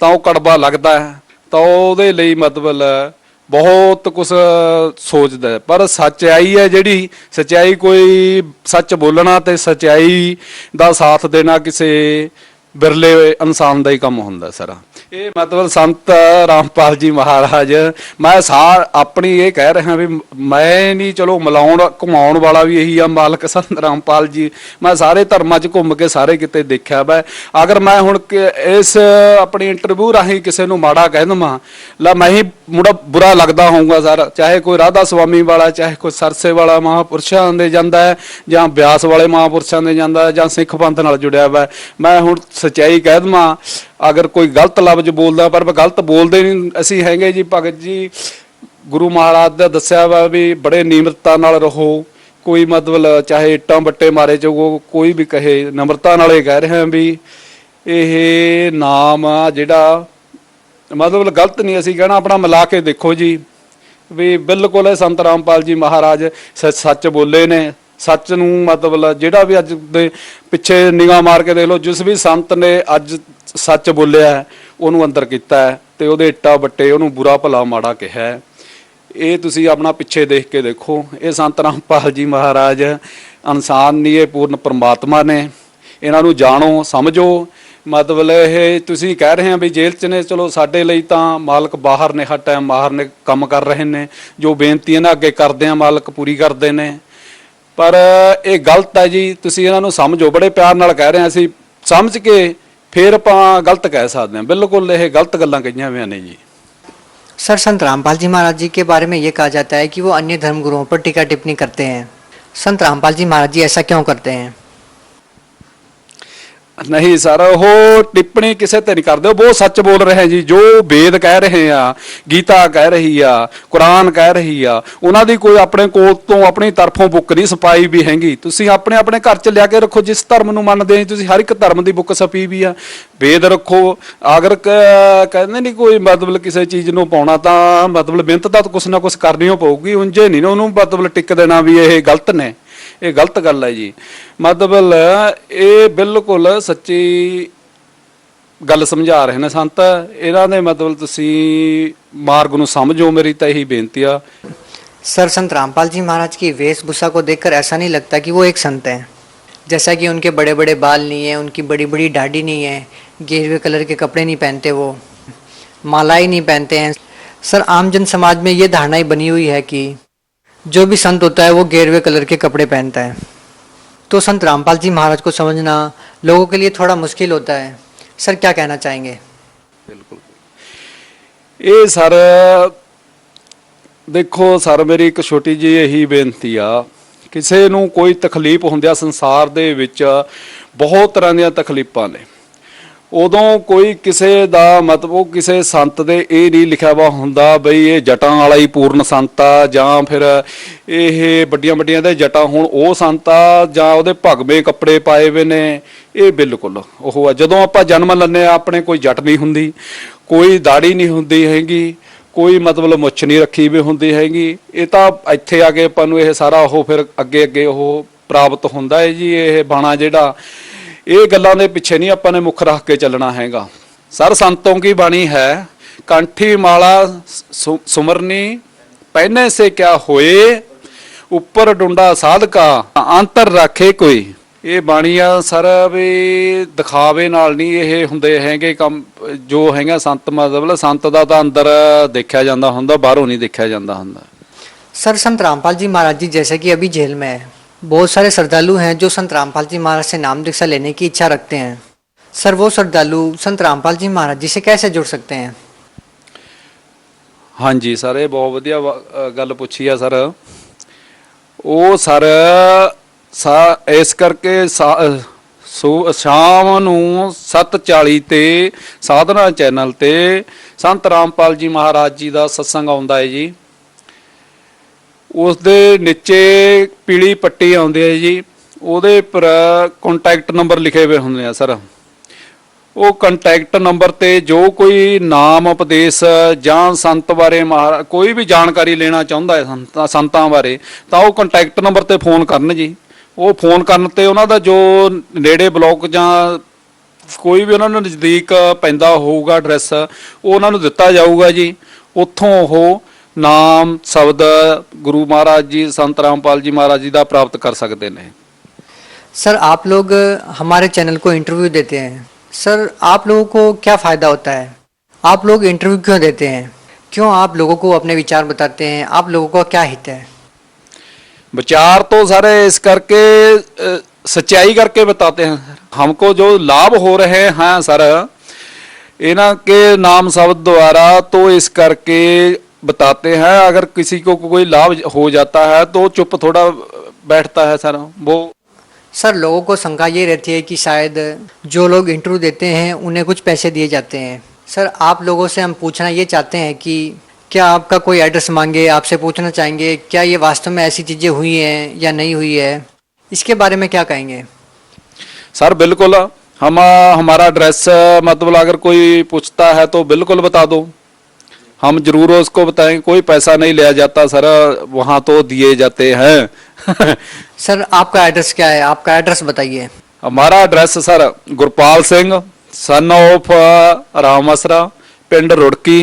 ਤਾਂ ਉਹ ਕੜਵਾ ਲੱਗਦਾ ਹੈ, ਤਾਂ ਉਹਦੇ ਲਈ ਮਤਲਬ ਬਹੁਤ ਕੁਝ ਸੋਚਦਾ। ਪਰ ਸੱਚਾਈ ਹੈ ਜਿਹੜੀ ਸੱਚਾਈ, ਕੋਈ ਸੱਚ ਬੋਲਣਾ ਤੇ ਸੱਚਾਈ ਦਾ ਸਾਥ ਦੇਣਾ ਕਿਸੇ ਬਿਰਲੇ ਇਨਸਾਨ ਦਾ ਹੀ ਕੰਮ ਹੁੰਦਾ ਸਾਰਾ। ਇਹ ਮਤਲਬ ਸੰਤ ਰਾਮਪਾਲ ਜੀ ਮਹਾਰਾਜ, ਮੈਂ ਆਪਣੀ ਇਹ ਕਹਿ ਰਿਹਾ ਵੀ ਮੈਂ ਨਹੀਂ, ਚਲੋ ਮਿਲਾਉਣ ਘੁਮਾਉਣ ਵਾਲਾ ਵੀ ਇਹੀ ਆ ਮਾਲਕ ਸੰਤ ਰਾਮਪਾਲ ਜੀ। ਮੈਂ ਸਾਰੇ ਧਰਮਾਂ 'ਚ ਘੁੰਮ ਕੇ ਸਾਰੇ ਕਿਤੇ ਦੇਖਿਆ ਵਾ। ਅਗਰ ਮੈਂ ਹੁਣ ਇਸ ਆਪਣੀ ਇੰਟਰਵਿਊ ਰਾਹੀਂ ਕਿਸੇ ਨੂੰ ਮਾੜਾ ਕਹਿ ਦੇਵਾਂ, ਲਾ ਮੈਂ ਹੀ ਮੁੰਡਾ ਬੁਰਾ ਲੱਗਦਾ ਹੋਊਗਾ ਸਰ। ਚਾਹੇ ਕੋਈ ਰਾਧਾ ਸੁਆਮੀ ਵਾਲਾ, ਚਾਹੇ ਕੋਈ ਸਰਸੇ ਵਾਲਾ ਮਹਾਂਪੁਰਸ਼ਾਂ ਦੇ ਜਾਂਦਾ ਹੈ, ਜਾਂ ਬਿਆਸ ਵਾਲੇ ਮਹਾਂਪੁਰਸ਼ਾਂ ਦੇ ਜਾਂਦਾ, ਜਾਂ ਸਿੱਖ ਪੰਥ ਨਾਲ ਜੁੜਿਆ ਵਾ। ਮੈਂ ਹੁਣ ਸੱਚਾਈ ਕਹਿ ਦੇਵਾਂ, ਅਗਰ ਕੋਈ ਗਲਤ ਲਫ਼ਜ਼ ਬੋਲਦਾ, ਪਰ ਗਲਤ ਬੋਲਦੇ ਨਹੀਂ ਅਸੀਂ ਹੈਗੇ ਜੀ। ਭਗਤ ਜੀ ਗੁਰੂ ਮਹਾਰਾਜ ਦਾ ਦੱਸਿਆ ਵਾ ਵੀ ਬੜੇ ਨਿਮਰਤਾ ਨਾਲ ਰਹੋ। ਕੋਈ ਮਤਲਬ ਚਾਹੇ ਇੱਟਾਂ ਬੱਟੇ ਮਾਰੇ ਜਾਓ, ਕੋਈ ਵੀ ਕਹੇ, ਨਿਮਰਤਾ ਨਾਲ ਇਹ ਕਹਿ ਰਿਹਾ ਵੀ ਇਹ ਨਾਮ ਆ ਜਿਹੜਾ ਮਤਲਬ ਗਲਤ ਨਹੀਂ ਅਸੀਂ ਕਹਿਣਾ। ਆਪਣਾ ਮਿਲਾ ਕੇ ਦੇਖੋ ਜੀ ਵੀ ਬਿਲਕੁਲ ਸੰਤ ਰਾਮਪਾਲ ਜੀ ਮਹਾਰਾਜ ਸੱਚ ਬੋਲੇ ਨੇ। ਸੱਚ ਨੂੰ ਮਤਲਬ ਜਿਹੜਾ ਵੀ ਅੱਜ ਦੇ ਪਿੱਛੇ ਨਿਗਾਹ ਮਾਰ ਕੇ ਦੇਖ ਲਓ, ਜਿਸ ਵੀ ਸੰਤ ਨੇ ਅੱਜ ਸੱਚ ਬੋਲਿਆ ਉਹਨੂੰ ਅੰਦਰ ਕੀਤਾ ਹੈ ਤੇ ਉਹਦੇ ਇੱਟਾ ਬੱਟੇ ਉਹਨੂੰ ਬੁਰਾ ਭਲਾ ਮਾੜਾ ਕਿਹਾ। ਇਹ ਤੁਸੀਂ ਆਪਣਾ ਪਿੱਛੇ ਦੇਖ ਕੇ ਦੇਖੋ। ਇਹ ਸੰਤ ਰਾਮਪਾਲ ਜੀ ਮਹਾਰਾਜ ਇਨਸਾਨ ਨਹੀਂ, ਇਹ ਪੂਰਨ ਪਰਮਾਤਮਾ ਨੇ। ਇਹਨਾਂ ਨੂੰ ਜਾਣੋ, ਸਮਝੋ। ਮਤਲਬ ਇਹ ਤੁਸੀਂ ਕਹਿ ਰਹੇ ਆ ਵੀ ਜੇਲ੍ਹ 'ਚ ਨੇ, ਚਲੋ ਸਾਡੇ ਲਈ ਤਾਂ ਮਾਲਕ ਬਾਹਰ ਨੇ, ਹਰ ਟਾਈਮ ਬਾਹਰ ਨੇ, ਕੰਮ ਕਰ ਰਹੇ ਨੇ। ਜੋ ਬੇਨਤੀ ਇਹਨਾਂ ਅੱਗੇ ਕਰਦੇ ਆ ਮਾਲਕ ਪੂਰੀ ਕਰਦੇ ਨੇ। ਪਰ ਇਹ ਗਲਤ ਹੈ ਜੀ, ਤੁਸੀਂ ਇਹਨਾਂ ਨੂੰ ਸਮਝੋ। ਬੜੇ ਪਿਆਰ ਨਾਲ ਕਹਿ ਰਹੇ ਹਾਂ ਅਸੀਂ, ਸਮਝ ਕੇ ਫਿਰ ਆਪਾਂ ਗਲਤ ਕਹਿ ਸਕਦੇ ਹਾਂ। ਬਿਲकुल ਇਹ ਗਲਤ ਗੱਲਾਂ ਕਹੀਆਂ ਹੋਈਆਂ ਨੇ ਜੀ। सर, संत रामपाल जी महाराज जी के बारे में ये कहा जाता है कि वो अन्य धर्मगुरुओं पर टीका टिप्पणी करते हैं। संत रामपाल जी महाराज जी ऐसा क्यों करते हैं? ਨਹੀਂ ਸਰ, ਉਹ ਟਿੱਪਣੀ ਕਿਸੇ ਤੇ ਨਹੀਂ ਕਰਦੇ, ਉਹ ਬਹੁਤ ਸੱਚ ਬੋਲ ਰਹੇ ਜੀ। ਜੋ ਵੇਦ ਕਹਿ ਰਹੇ ਆ, ਗੀਤਾ ਕਹਿ ਰਹੀ ਆ, ਕੁਰਾਨ ਕਹਿ ਰਹੀ ਆ, ਉਹਨਾਂ ਦੀ ਕੋਈ ਆਪਣੇ ਕੋਲ ਤੋਂ ਆਪਣੀ ਤਰਫੋਂ ਬੁੱਕ ਨਹੀਂ ਛਪਾਈ ਵੀ ਹੈਗੀ। ਤੁਸੀਂ ਆਪਣੇ ਆਪਣੇ ਘਰ 'ਚ ਲਿਆ ਕੇ ਰੱਖੋ, ਜਿਸ ਧਰਮ ਨੂੰ ਮੰਨਦੇ ਆ ਤੁਸੀਂ, ਹਰ ਇੱਕ ਧਰਮ ਦੀ ਬੁੱਕ ਛਪੀ ਵੀ ਆ। ਵੇਦ ਰੱਖੋ। ਅਗਰ ਕਹਿੰਦੇ ਨਹੀਂ ਕੋਈ ਮਤਲਬ ਕਿਸੇ ਚੀਜ਼ ਨੂੰ ਪਾਉਣਾ ਤਾਂ ਮਤਲਬ ਮਿਹਨਤ ਤਾਂ ਕੁਛ ਨਾ ਕੁਛ ਕਰਨੀ ਓ ਪਊਗੀ, ਉਂਝੇ ਨਹੀਂ ਨਾ ਉਹਨੂੰ ਮਤਲਬ ਟਿਕ ਦੇਣਾ ਵੀ ਇਹ ਗਲਤ ਨੇ। ਇਹ ਗਲਤ ਗੱਲ ਹੈ ਜੀ। ਮਤਲਬ ਇਹ ਬਿਲਕੁਲ ਸੱਚੀ ਗੱਲ ਸਮਝਾ ਰਹੇ ਨੇ ਸੰਤ। ਇਹਨਾਂ ਦੇ ਮਤਲਬ ਤੁਸੀਂ ਮਾਰਗ ਨੂੰ ਸਮਝੋ, ਮੇਰੀ ਤਾਂ ਇਹੀ ਬੇਨਤੀ ਆ। सर, संत रामपाल जी महाराज की वेशभूषा को देखकर ऐसा नहीं लगता कि वो एक संत हैं। जैसा कि उनके बड़े बड़े बाल नहीं है, उनकी बड़ी बड़ी दाढ़ी नहीं है, गेरुए कलर के कपड़े नहीं पहनते, वो मालाएं नहीं पहनते हैं। सर, आमजन समाज में ये धारणा बनी हुई है कि जो भी संत होता है वो गेरुए कलर के कपड़े पहनता है। तो संत रामपाल जी महाराज को समझना लोगों के लिए थोड़ा मुश्किल होता है। सर, क्या कहना चाहेंगे? बिल्कुल। ये सर ਦੇਖੋ ਸਰ, ਮੇਰੀ ਇੱਕ ਛੋਟੀ ਜਿਹੀ ਇਹੀ ਬੇਨਤੀ ਆ, ਕਿਸੇ ਨੂੰ ਕੋਈ ਤਕਲੀਫ ਹੁੰਦੀ, ਸੰਸਾਰ ਦੇ ਵਿੱਚ ਬਹੁਤ ਤਰ੍ਹਾਂ ਦੀਆਂ ਤਕਲੀਫਾਂ ਨੇ। ਉਦੋਂ ਕੋਈ ਕਿਸੇ ਦਾ ਮਤਲਬ ਉਹ ਕਿਸੇ ਸੰਤ ਦੇ ਇਹ ਨਹੀਂ ਲਿਖਿਆ ਵਾ ਹੁੰਦਾ ਬਈ ਇਹ ਜਟਾਂ ਵਾਲਾ ਹੀ ਪੂਰਨ ਸੰਤ ਆ, ਜਾਂ ਫਿਰ ਇਹ ਵੱਡੀਆਂ ਵੱਡੀਆਂ ਦੇ ਜਟਾਂ ਹੁਣ ਉਹ ਸੰਤ ਆ, ਜਾਂ ਉਹਦੇ ਭਗਵੇਂ ਕੱਪੜੇ ਪਾਏ ਹੋਏ ਨੇ। ਇਹ ਬਿਲਕੁਲ ਉਹ ਆ। ਜਦੋਂ ਆਪਾਂ ਜਨਮ ਲੈਂਦੇ ਆ ਆਪਣੇ ਕੋਈ ਜਟ ਨਹੀਂ ਹੁੰਦੀ, ਕੋਈ ਦਾੜੀ ਨਹੀਂ ਹੁੰਦੀ ਹੈਗੀ, ਕੋਈ ਮਤਲਬ ਮੁੱਛ ਨਹੀਂ ਰੱਖੀ ਵੀ ਹੁੰਦੀ ਹੈਗੀ। ਇਹ ਤਾਂ ਇੱਥੇ ਆ ਕੇ ਆਪਾਂ ਨੂੰ ਇਹ ਸਾਰਾ ਉਹ ਫਿਰ ਅੱਗੇ ਅੱਗੇ ਉਹ ਪ੍ਰਾਪਤ ਹੁੰਦਾ ਹੈ ਜੀ। ਇਹ ਬਾਣਾ ਜਿਹੜਾ, ਇਹ ਗੱਲਾਂ ਦੇ ਪਿੱਛੇ ਨਹੀਂ ਆਪਾਂ ਨੇ ਮੁੱਖ ਰੱਖ ਕੇ ਚੱਲਣਾ ਹੈਗਾ। ਸਰ, ਸੰਤੋਂ ਕੀ ਬਾਣੀ ਹੈ, ਕੰਠੀ ਮਾਲਾ ਸੁਮਰਨੀ ਪਹਿਨੇ ਸੇ ਕਿਆ ਹੋਏ, ਉੱਪਰ ਡੁੰਡਾ ਸਾਧਕਾ ਅੰਤਰ ਰੱਖੇ ਕੋਈ। ਇਹ ਬਾਣੀ ਆ ਸਰ ਵੀ ਦਿਖਾਵੇ ਨਾਲ ਨਹੀਂ ਇਹ ਹੁੰਦੇ ਹੈਗੇ ਕੰਮ। ਜੋ ਹੈਗਾ ਸੰਤ ਮਤਲਬ ਸੰਤ ਦਾ ਤਾਂ ਅੰਦਰ ਦੇਖਿਆ ਜਾਂਦਾ ਹੁੰਦਾ, ਬਾਹਰੋਂ ਨਹੀਂ ਦੇਖਿਆ ਜਾਂਦਾ ਹੁੰਦਾ। सर, संत रामपाल जी महाराज जी जैसे कि अभी जेल में है, बहुत सारे श्रद्धालु हैं जो संत रामपाल जी महाराज से नाम दीक्षा लेने की इच्छा रखते हैं। सर, वो श्रद्धालु संत रामपाल जी महाराज जी से कैसे जुड़ सकते हैं? हाँ जी सर, ये बहुत वधिया गल पूछी है सर। ਉਹ ਸਰ ਇਸ ਕਰਕੇ ਸ਼ਾਮ ਨੂੰ 7:40 ਤੇ ਸਾਧਨਾ ਚੈਨਲ ਤੇ ਸੰਤ ਰਾਮਪਾਲ ਜੀ ਮਹਾਰਾਜ ਜੀ ਦਾ ਸਤਸੰਗ ਆਉਂਦਾ ਹੈ ਜੀ। ਉਸ ਦੇ ਨੀਚੇ ਪੀਲੀ ਪੱਟੀ ਆਉਂਦੀ ਹੈ ਜੀ, ਉਹਦੇ ਉੱਪਰ ਕੰਟੈਕਟ ਨੰਬਰ ਲਿਖੇ ਹੋਏ ਹੁੰਦੇ ਆ ਸਰ। ਉਹ ਕੰਟੈਕਟ ਨੰਬਰ ਤੇ ਜੋ ਕੋਈ ਨਾਮ ਉਪਦੇਸ਼ ਜਾਂ ਸੰਤ ਬਾਰੇ ਕੋਈ ਵੀ ਜਾਣਕਾਰੀ ਲੈਣਾ ਚਾਹੁੰਦਾ ਹੈ ਸੰਤਾਂ ਬਾਰੇ, ਤਾਂ ਉਹ ਕੰਟੈਕਟ ਨੰਬਰ ਤੇ ਫੋਨ ਕਰਨ ਜੀ। ਉਹ ਫੋਨ ਕਰਨ ਤੇ ਉਹਨਾਂ ਦਾ ਜੋ ਨੇੜੇ ਬਲਾਕ ਜਾਂ ਕੋਈ ਵੀ ਉਹਨਾਂ ਨੂੰ ਨਜ਼ਦੀਕ ਪੈਂਦਾ ਹੋਊਗਾ ਐਡਰੈਸ, ਉਹ ਉਹਨਾਂ ਨੂੰ ਦਿੱਤਾ ਜਾਊਗਾ ਜੀ। ਉੱਥੋਂ ਉਹ ਨਾਮ ਸ਼ਬਦ ਗੁਰੂ ਮਹਾਰਾਜ ਜੀ ਸੰਤ ਰਾਮਪਾਲ ਜੀ ਮਹਾਰਾਜ ਜੀ ਦਾ ਪ੍ਰਾਪਤ ਕਰ ਸਕਦੇ ਨੇ। सर, आप लोग हमारे चैनल को इंटरव्यू देते हैं। सर, आप लोगों को क्या फ़ायदा होता है? आप लोग इंटरव्यू क्यों देते हैं? क्यों आप लोगों को अपने विचार बताते हैं? आप लोगों का क्या हित है? विचार तो सारे इस करके सच्चाई करके बताते हैं। हमको जो लाभ हो रहे हैं सर इन्ह के नाम शब्द द्वारा, तो इस करके बताते हैं। अगर किसी को कोई लाभ हो जाता है तो चुप थोड़ा बैठता है सर। वो सर, लोगों को शंका ये रहती है कि शायद जो लोग इंटरव्यू देते हैं उन्हें कुछ पैसे दिए जाते हैं। सर, आप लोगों से हम पूछना ये चाहते हैं कि क्या आपका कोई एड्रेस मांगे, आपसे पूछना चाहेंगे क्या ये वास्तव में ऐसी चीज़ें हुई हैं या नहीं हुई है? इसके बारे में क्या कहेंगे? सर बिल्कुल, हम हमारा एड्रेस मतलब अगर कोई पूछता है तो बिल्कुल बता दो, हम जरूर उसको बताएंगे। कोई पैसा नहीं लिया जाता सर, वहाँ तो दिए जाते हैं। सर, आपका एड्रेस क्या है? आपका एड्रेस बताइए। हमारा address sir Gurpal Singh son of Ram Asra, पिंड रुड़की,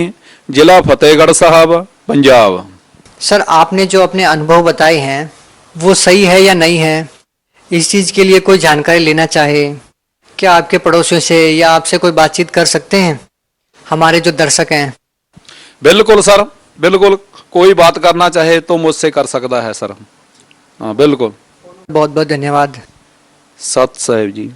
जिला फतेहगढ़ साहब, पंजाब। सर, आपने जो अपने अनुभव बताए हैं वो सही है या नहीं है? इस चीज़ के लिए कोई जानकारी लेना चाहे, क्या आपके पड़ोसियों से या आपसे कोई बातचीत कर सकते हैं हमारे जो दर्शक हैं? बिल्कुल सर, बिल्कुल, कोई बात करना चाहे तो मुझसे कर सकता है सर। हाँ बिल्कुल। बहुत बहुत धन्यवाद। सत साहिब जी।